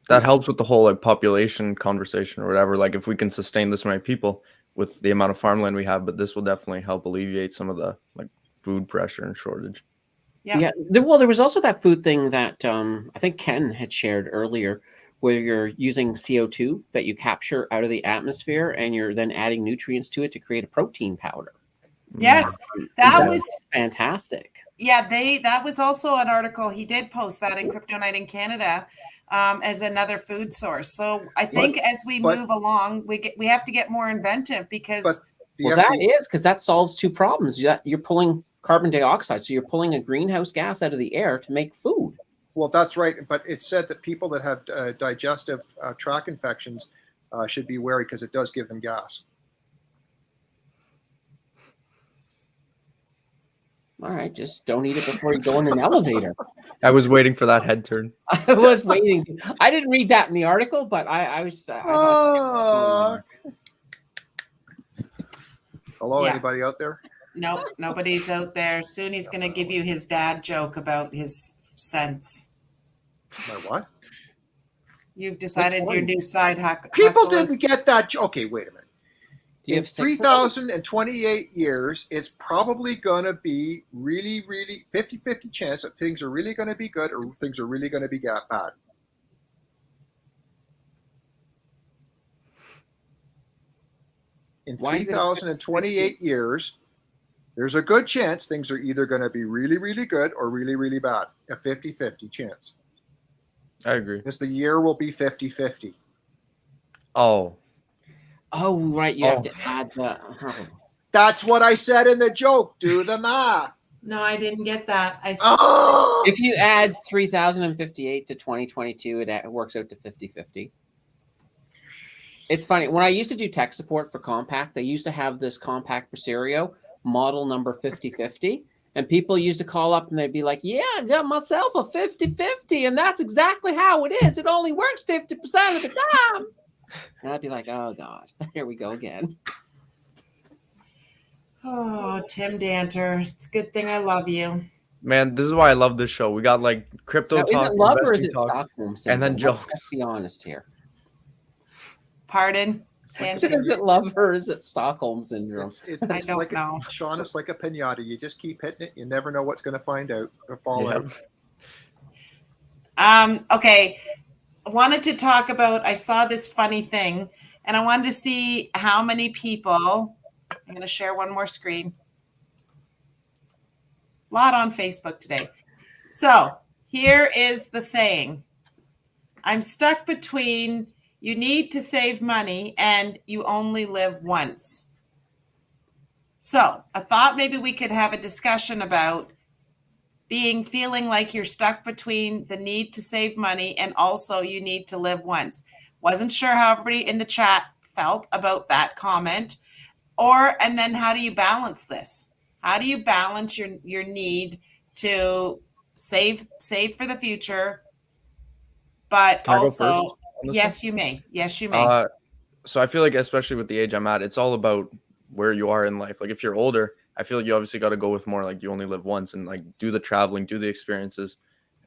That helps with the whole population conversation or whatever. Like if we can sustain this many people, with the amount of farmland we have, but this will definitely help alleviate some of the like food pressure and shortage. Yeah. There was also that food thing that I think Ken had shared earlier, where you're using CO2 that you capture out of the atmosphere, and you're then adding nutrients to it to create a protein powder. Yes, that was fantastic. Yeah, that was also an article. He did post that in Crypto Night in Canada as another food source. So I think as we move along, we have to get more inventive because that solves two problems. You're pulling carbon dioxide, so you're pulling a greenhouse gas out of the air to make food. Well, that's right, but it's said that people that have digestive tract infections should be wary because it does give them gas. All right, just don't eat it before you go in an elevator. I was waiting for that head turn. I was waiting. I didn't read that in the article, but I was. Hello, anybody out there? Nope, nobody's out there. Soon he's going to give you his dad joke about his cents. My what? You've decided your new side hack. People didn't get that. Okay, wait a minute. In 3,028 years, it's probably going to be really 50-50 chance that things are really going to be good or things are really going to be bad. In 3,028 years, there's a good chance things are either going to be really good or really bad. A 50-50 chance. I agree. Because the year will be 50-50. Oh, right. You have to add the... That's what I said in the joke. Do the math. No, I didn't get that. If you add 3,058 to 2022, it works out to 50-50. It's funny. When I used to do tech support for Compact, they used to have this Compact Presario model number 50-50. And people used to call up and they'd be like, yeah, I got myself a 50-50. And that's exactly how it is. It only works 50% of the time. And I'd be like, oh, God, here we go again. Oh, Tim Danter. It's a good thing I love you. Man, this is why I love this show. We got like crypto talk. Is it love or is it Stockholm syndrome? And then jokes. Let's be honest here. Pardon? Is it love or is it Stockholm syndrome? I don't know. Sean, it's like a pinata. You just keep hitting it. You never know what's going to fall out. Okay. I wanted to talk about, I saw this funny thing and I wanted to see how many people, I'm going to share one more screen. A lot on Facebook today. So here is the saying. I'm stuck between you need to save money and you only live once. So I thought maybe we could have a discussion about feeling like you're stuck between the need to save money and also you need to live once. Wasn't sure how everybody in the chat felt about that comment. And then how do you balance this? How do you balance your need to save for the future, but also, yes, you may. Yes, you may. So I feel like, especially with the age I'm at, it's all about where you are in life. Like if you're older, I feel like you obviously got to go with more like you only live once and like do the traveling, do the experiences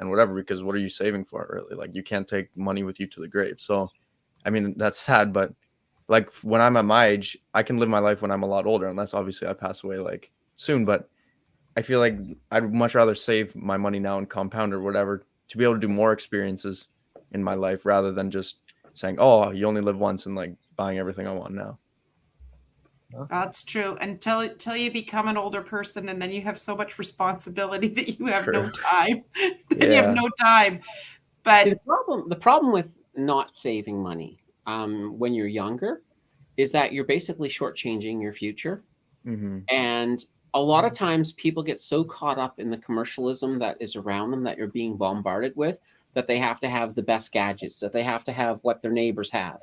and whatever, because what are you saving for really? Like you can't take money with you to the grave. So, I mean, that's sad, but like when I'm at my age, I can live my life when I'm a lot older, unless obviously I pass away like soon. But I feel like I'd much rather save my money now and compound or whatever to be able to do more experiences in my life rather than just saying, oh, you only live once and like buying everything I want now. That's true. Until you become an older person and then you have so much responsibility that you have no time. You have no time. But the problem with not saving money when you're younger is that you're basically shortchanging your future. Mm-hmm. And a lot of times people get so caught up in the commercialism that is around them that you're being bombarded with that they have to have the best gadgets, that they have to have what their neighbors have.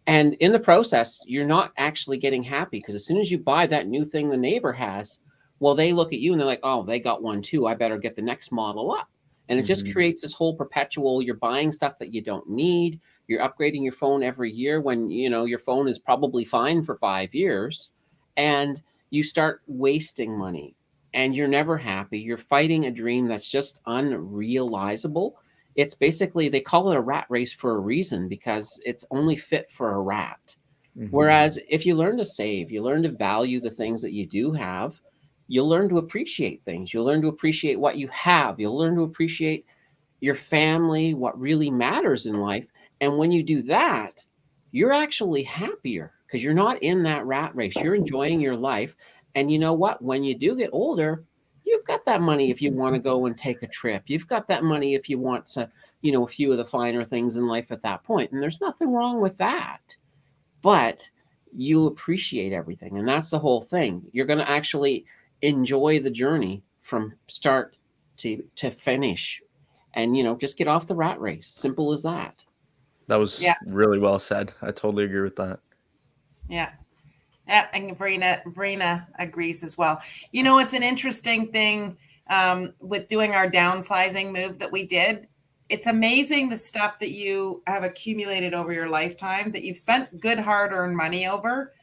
And in the process, you're not actually getting happy because as soon as you buy that new thing the neighbor has, well, they look at you and they're like, oh, they got one too. I better get the next model up. And it just creates this whole perpetual, you're buying stuff that you don't need. You're upgrading your phone every year when, you know, your phone is probably fine for 5 years. And you start wasting money and you're never happy. You're fighting a dream that's just unrealizable. It's basically, they call it a rat race for a reason because it's only fit for a rat. Whereas if you learn to save, you learn to value the things that you do have, you'll learn to appreciate things. You'll learn to appreciate what you have. You'll learn to appreciate your family, what really matters in life. And when you do that, you're actually happier because you're not in that rat race. You're enjoying your life. And you know what? When you do get older, you've got that money if you want to go and take a trip. You've got that money if you want to, a few of the finer things in life at that point. And there's nothing wrong with that. But you appreciate everything. And that's the whole thing. You're going to actually enjoy the journey from start to finish. And, just get off the rat race. Simple as that. That was really well said. I totally agree with that. Yeah. Yeah, and Verena agrees as well. It's an interesting thing with doing our downsizing move that we did. It's amazing the stuff that you have accumulated over your lifetime that you've spent good, hard-earned money over.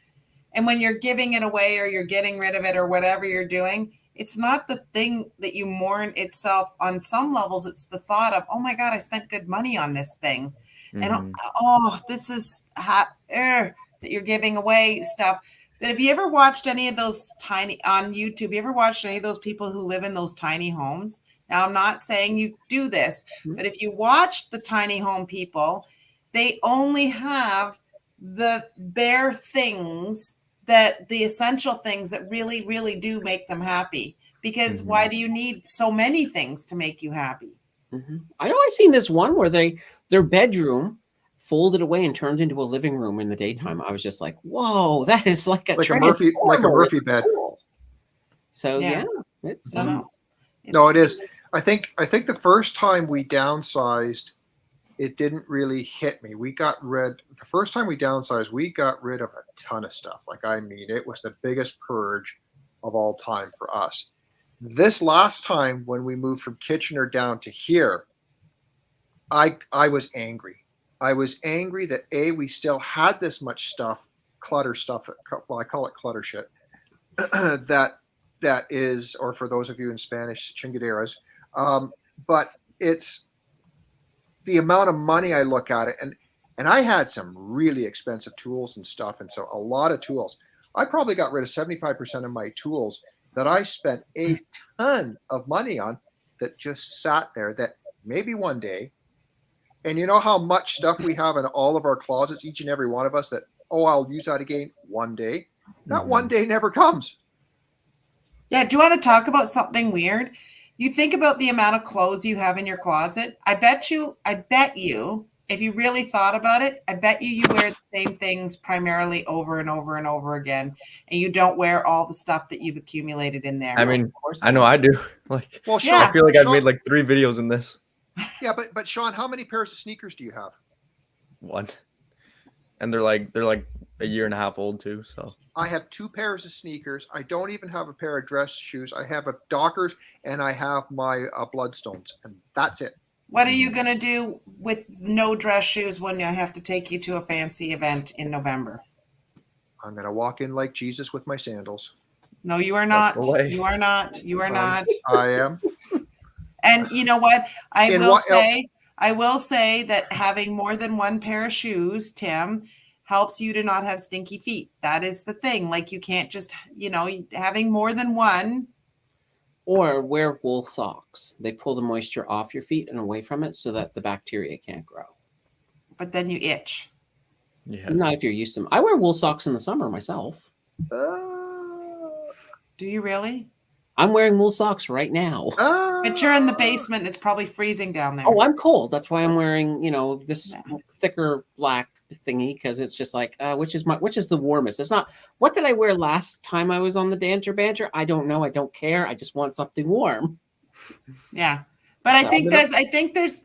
And when you're giving it away or you're getting rid of it or whatever you're doing, it's not the thing that you mourn itself. On some levels, it's the thought of, oh my God, I spent good money on this thing. And this is that you're giving away stuff. But have you ever watched any of those on YouTube? You ever watched any of those people who live in those tiny homes? Now, I'm not saying you do this, but if you watch the tiny home people, they only have the bare things, the essential things that really, really do make them happy. Because why do you need so many things to make you happy? I know I've seen this one where their bedroom folded away and turned into a living room in the daytime. I was just like, whoa, that is like a Murphy bed. Cool. So it's no, it is. I think the first time we downsized, it didn't really hit me. The first time we downsized, we got rid of a ton of stuff. It was the biggest purge of all time for us. This last time when we moved from Kitchener down to here, I was angry. I was angry that we still had this much clutter stuff. Well, I call it clutter shit. that is, or for those of you in Spanish, chingaderas. But it's the amount of money I look at it, and I had some really expensive tools and stuff, and so a lot of tools. I probably got rid of 75% of my tools that I spent a ton of money on that just sat there that maybe one day. And you know how much stuff we have in all of our closets, each and every one of us, that, I'll use that again one day. That one day never comes. Yeah. Do you want to talk about something weird? You think about the amount of clothes you have in your closet. I bet you, if you really thought about it, I bet you wear the same things primarily over and over and over again. And you don't wear all the stuff that you've accumulated in there. I mean, I know I do. Sean, I feel like I've made like 3 videos in this. Yeah, but Sean, how many pairs of sneakers do you have? 1. And they're like a year and a half old too. So I have 2 pairs of sneakers. I don't even have a pair of dress shoes. I have a Dockers and I have my Bloodstones, and that's it. What are you going to do with no dress shoes when I have to take you to a fancy event in November? I'm going to walk in like Jesus with my sandals. No, you are not. You are not. You are not. I am. And you know what? I will say that having more than 1 pair of shoes, Tim, helps you to not have stinky feet. That is the thing. Like, you can't just, having more than 1. Or wear wool socks. They pull the moisture off your feet and away from it so that the bacteria can't grow. But then you itch. Yeah. Not if you're used to them. I wear wool socks in the summer myself. Do you really? I'm wearing wool socks right now. But you're in the basement. It's probably freezing down there. Oh, I'm cold. That's why I'm wearing, this thicker black thingy, because it's just like, which is the warmest. It's not, what did I wear last time I was on the Danter Banter? I don't know. I don't care. I just want something warm. Yeah. But I think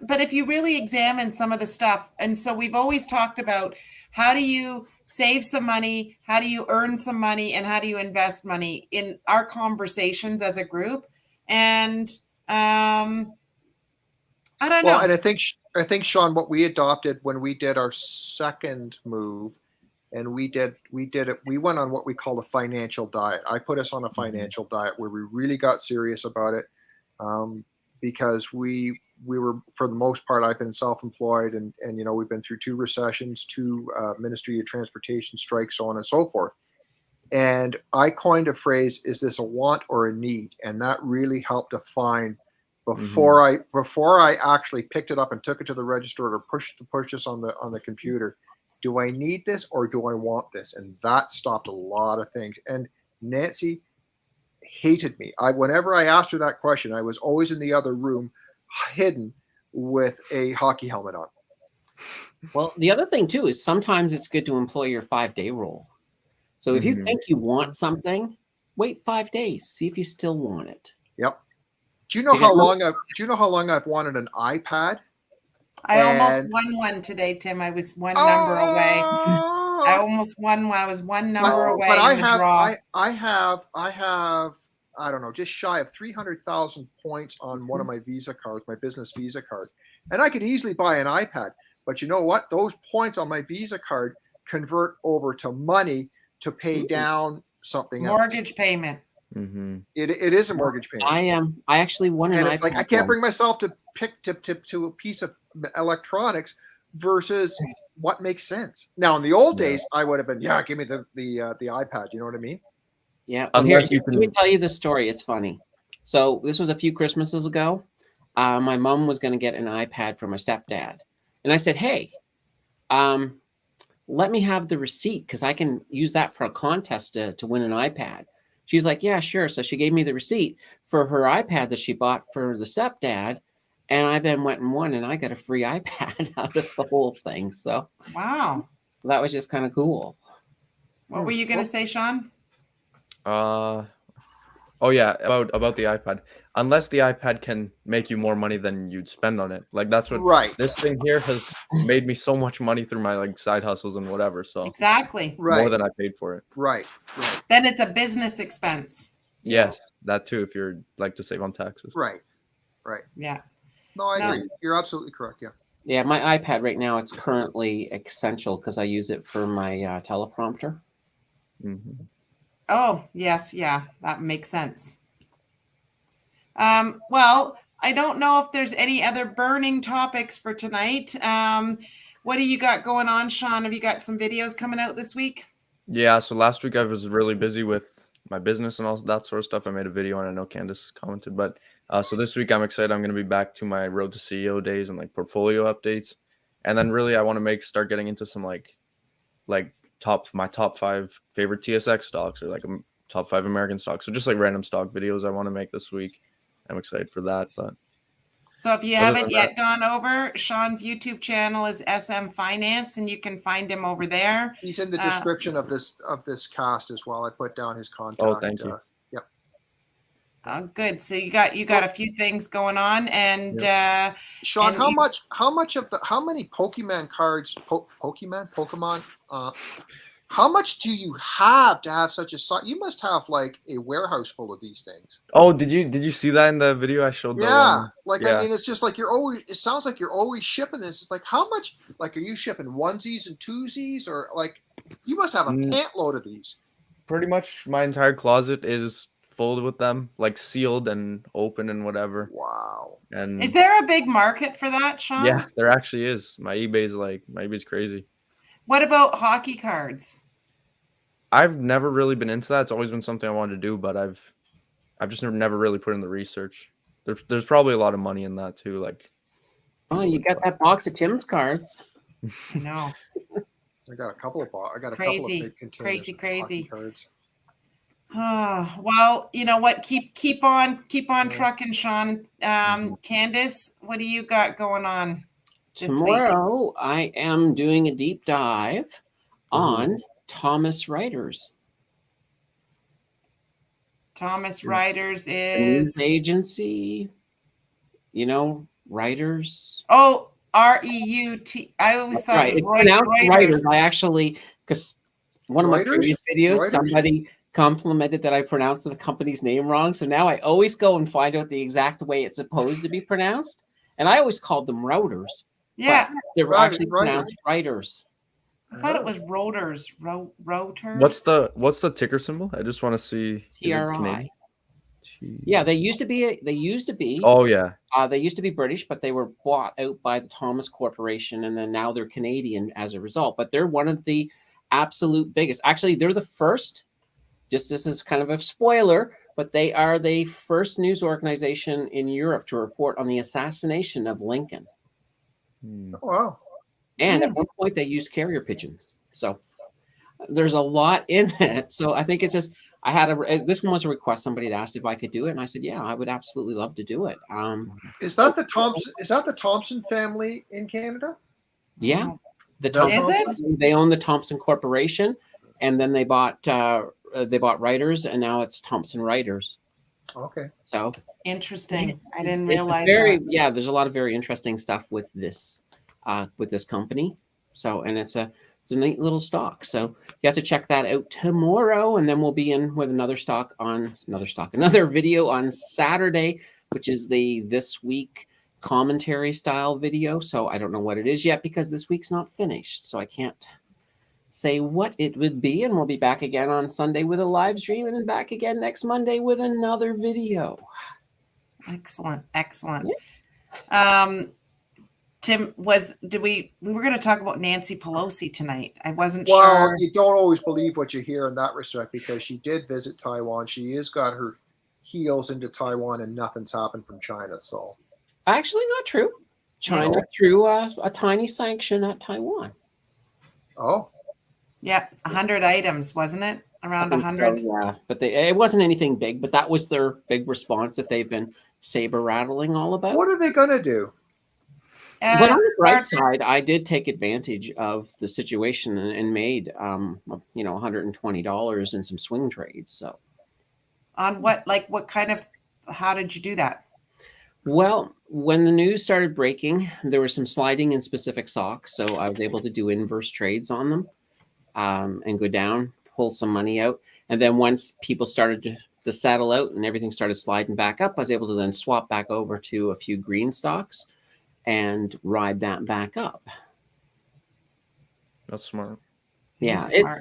but if you really examine some of the stuff, and so we've always talked about, how do you save some money? How do you earn some money? And how do you invest money in our conversations as a group? And I don't know. And I think, Sean, what we adopted when we did our second move, and we went on what we call a financial diet. I put us on a financial diet where we really got serious about it, because we we were, for the most part, I've been self-employed, and we've been through 2 recessions, 2 Ministry of Transportation strikes, so on and so forth. And I coined a phrase: "Is this a want or a need?" And that really helped define before I actually picked it up and took it to the register or pushed the purchase on the computer. Do I need this or do I want this? And that stopped a lot of things. And Nancy hated me. Whenever I asked her that question, I was always in the other room, hidden with a hockey helmet on. Well, the other thing too is sometimes it's good to employ your 5-day rule. So if you think you want something, wait 5 days, see if you still want it. Yep. Do you know how long I've wanted an iPad? I almost won one today, Tim. I was one number away. I almost won one. I was one number away. But I have, I don't know, just shy of 300,000 points on one of my Visa cards, my business Visa card. And I could easily buy an iPad. But you know what? Those points on my Visa card convert over to money to pay down something mortgage payment. It is a mortgage payment. I actually won an and iPad. It's like I can't bring myself to pick to a piece of electronics versus what makes sense. Now in the old days, I would have been, give me the iPad. You know what I mean? Yeah. Well, let me tell you the story. It's funny. So this was a few Christmases ago. My mom was going to get an iPad for my stepdad, and I said, "Hey, let me have the receipt because I can use that for a contest to win an iPad." She's like, "Yeah, sure." So she gave me the receipt for her iPad that she bought for the stepdad. And I then went and won, and I got a free iPad out of the whole thing. So wow. So that was just kind of cool. What were you going to say, Sean? Oh yeah, about the iPad. Unless the iPad can make you more money than you'd spend on it. Like that's what this thing here has made me so much money through my like side hustles and whatever. So exactly. More than I paid for it. Right. Then it's a business expense. Yes, that too, if you're like to save on taxes. Right. Yeah. No, I agree. You're absolutely correct. Yeah. Yeah, my iPad right now, it's currently essential because I use it for my teleprompter. Oh, yes. Yeah, that makes sense. Well, I don't know if there's any other burning topics for tonight. What do you got going on, Sean? Have you got some videos coming out this week? Yeah, so last week I was really busy with my business and all that sort of stuff. I made a video and I know Candace commented, but so this week I'm excited. I'm going to be back to my Road to CEO days and like portfolio updates. And then really I want to start getting into some like my top 5 favorite TSX stocks or like top 5 American stocks. So just like random stock videos I want to make this week. I'm excited for that. But so if you haven't yet gone over, Sean's YouTube channel is SM Finance, and you can find him over there. He's in the description of this cast as well. I put down his contact. Oh, thank you. Yep. Good. So you got a few things going on, and Sean, how many Pokemon cards? Pokemon. How much do you have to have such a site? You must have like a warehouse full of these things. Oh, did you see that in the video I showed? Yeah, I mean, it's just like it sounds like you're always shipping this. It's like, how much, like, are you shipping onesies and twosies, or like, you must have a pant load of these. Pretty much my entire closet is full with them, like sealed and open and whatever. Wow. And is there a big market for that, Sean? Yeah, there actually is. My eBay's crazy. What about hockey cards? I've never really been into that. It's always been something I wanted to do, but I've just never really put in the research. There's probably a lot of money in that too. Like, oh, you got that box of Tim's cards. No. I got a couple of big containers of hockey cards. Well, you know what? Keep on trucking, Sean. Candace, what do you got going on? Tomorrow, I am doing a deep dive on Thomas Reuters. Thomas Reuters is news agency. You know, Reuters. Oh, REUT. I always thought it's pronounced Reuters. I actually, because one of my previous videos, somebody complimented that I pronounced the company's name wrong. So now I always go and find out the exact way it's supposed to be pronounced. And I always called them routers. Yeah. They're actually pronounced Reuters. I thought it was rotors. Rotors. What's the ticker symbol? I just want to see. TRI. Yeah, they used to be. Oh yeah. They used to be British, but they were bought out by the Thomas Corporation, and then now they're Canadian as a result. But they're one of the absolute biggest. Actually, they're the first. Just this is kind of a spoiler, but they are the first news organization in Europe to report on the assassination of Lincoln. Oh, wow. And at one point, they used carrier pigeons. So there's a lot in it. So I think it's just this one was a request. Somebody had asked if I could do it, and I said, yeah, I would absolutely love to do it. Is that the Thompson? Is that the Thompson family in Canada? Yeah, the Is it? Thompson, they own the Thompson Corporation, and then they bought Writers, and now it's Thompson Writers. Okay. So Interesting. I didn't it's realize very, that. yeah, there's a lot of very interesting stuff with this company. So, and it's a neat little stock. So you have to check that out tomorrow, and then we'll be in with another video on Saturday, which is the This Week commentary style video. So I don't know what it is yet because this week's not finished. So I can't say what it would be, and we'll be back again on Sunday with a live stream, and then back again next Monday with another video. Excellent. Excellent. Yeah. Tim, we were going to talk about Nancy Pelosi tonight. I wasn't Well, sure. you don't always believe what you hear in that respect, because she did visit Taiwan. She has got her heels into Taiwan, and nothing's happened from China. So Actually, not true. China threw a tiny sanction at Taiwan. Oh, Yeah, 100 items, wasn't it? Around I think 100. so, yeah, but it wasn't anything big. But that was their big response that they've been saber rattling all about. what are they going to do? But on the bright side, I did take advantage of the situation and made, $120 in some swing trades. So, On what kind of? How did you do that? well, when the news started breaking, there was some sliding in specific stocks, so I was able to do inverse trades on them, and go down, pull some money out, and then once people started to settle out and everything started sliding back up, I was able to then swap back over to a few green stocks and ride that back up. That's smart. Yeah, Smart.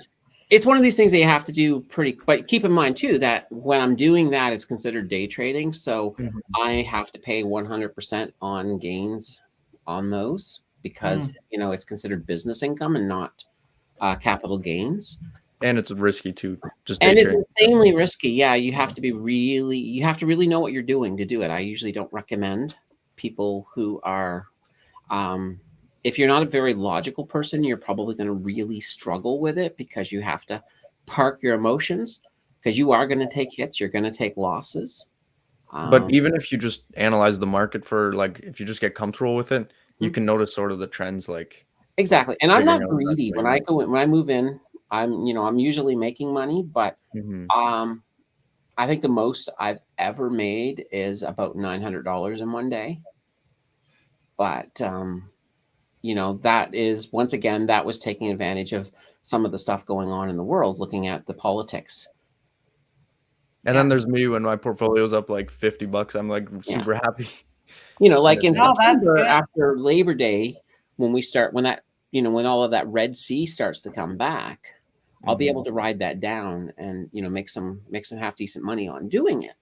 it's one of these things that you have to do but keep in mind too that when I'm doing that, it's considered day trading. So I have to pay 100% on gains on those because, it's considered business income and not capital gains. And it's risky too. And it's insanely risky. Yeah, you have to really know what you're doing to do it. I usually don't recommend people who are, if you're not a very logical person, you're probably going to really struggle with it because you have to park your emotions because you are going to take hits. You're going to take losses. But even if you just analyze the market for if you just get comfortable with it, you can notice sort of the trends. Exactly. And I'm not greedy. When I move in, I'm usually making money, but I think the most I've ever made is about $900 in one day. But, that is, once again, that was taking advantage of some of the stuff going on in the world, looking at the politics. And then there's me when my portfolio's up $50. I'm super happy. In No, that's September good. after Labor Day, when all of that Red Sea starts to come back, I'll be able to ride that down and make some half decent money on doing it.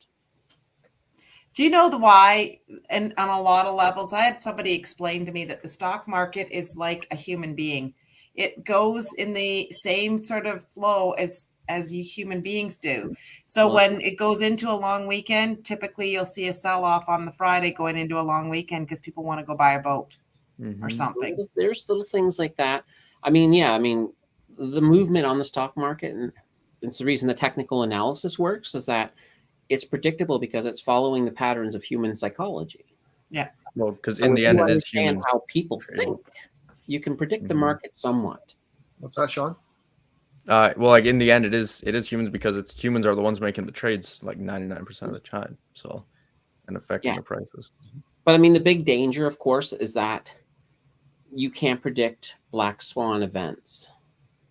Do you know the why? And on a lot of levels, I had somebody explain to me that the stock market is like a human being. It goes in the same sort of flow as you human beings do. So when it goes into a long weekend, typically you'll see a sell-off on the Friday going into a long weekend because people want to go buy a boat or something. There's little things like that. The movement on the stock market, and it's the reason the technical analysis works, is that it's predictable because it's following the patterns of human psychology. Yeah. Well, because in the end, it is human. How people think. You can predict the market somewhat. What's that, Sean? In the end, it is humans because humans are the ones making the trades 99% of the time. So, and affecting the prices. But the big danger, of course, is that you can't predict black swan events.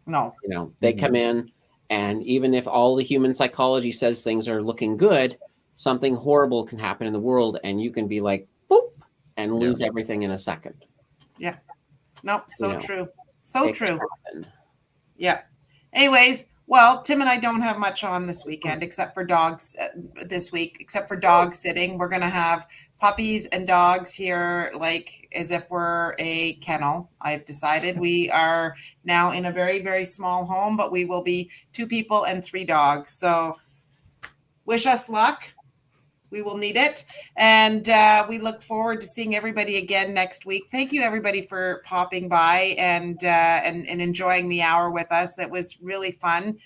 No. They come in, and even if all the human psychology says things are looking good, something horrible can happen in the world, and you can be like, boop, and lose everything in a second. Yeah. No, so true. So true. Happen. Yeah. Anyways, well, Tim and I don't have much on this weekend except for dogs this week, except for dog sitting. We're going to have puppies and dogs here like as if we're a kennel. I've decided we are now in a very, very small home, but we will be 2 people and 3 dogs. So wish us luck. We will need it. And we look forward to seeing everybody again next week. Thank you, everybody, for popping by and enjoying the hour with us. It was really fun.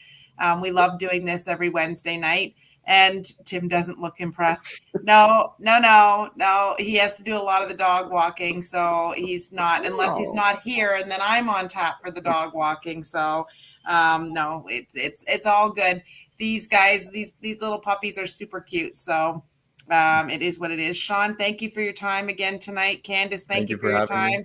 We love doing this every Wednesday night. And Tim doesn't look impressed. No. He has to do a lot of the dog walking. So he's not, unless he's not here. And then I'm on tap for the dog walking. So no, it's all good. These guys, these little puppies are super cute. So it is what it is. Sean, thank you for your time again tonight. Candace, thank you for your time.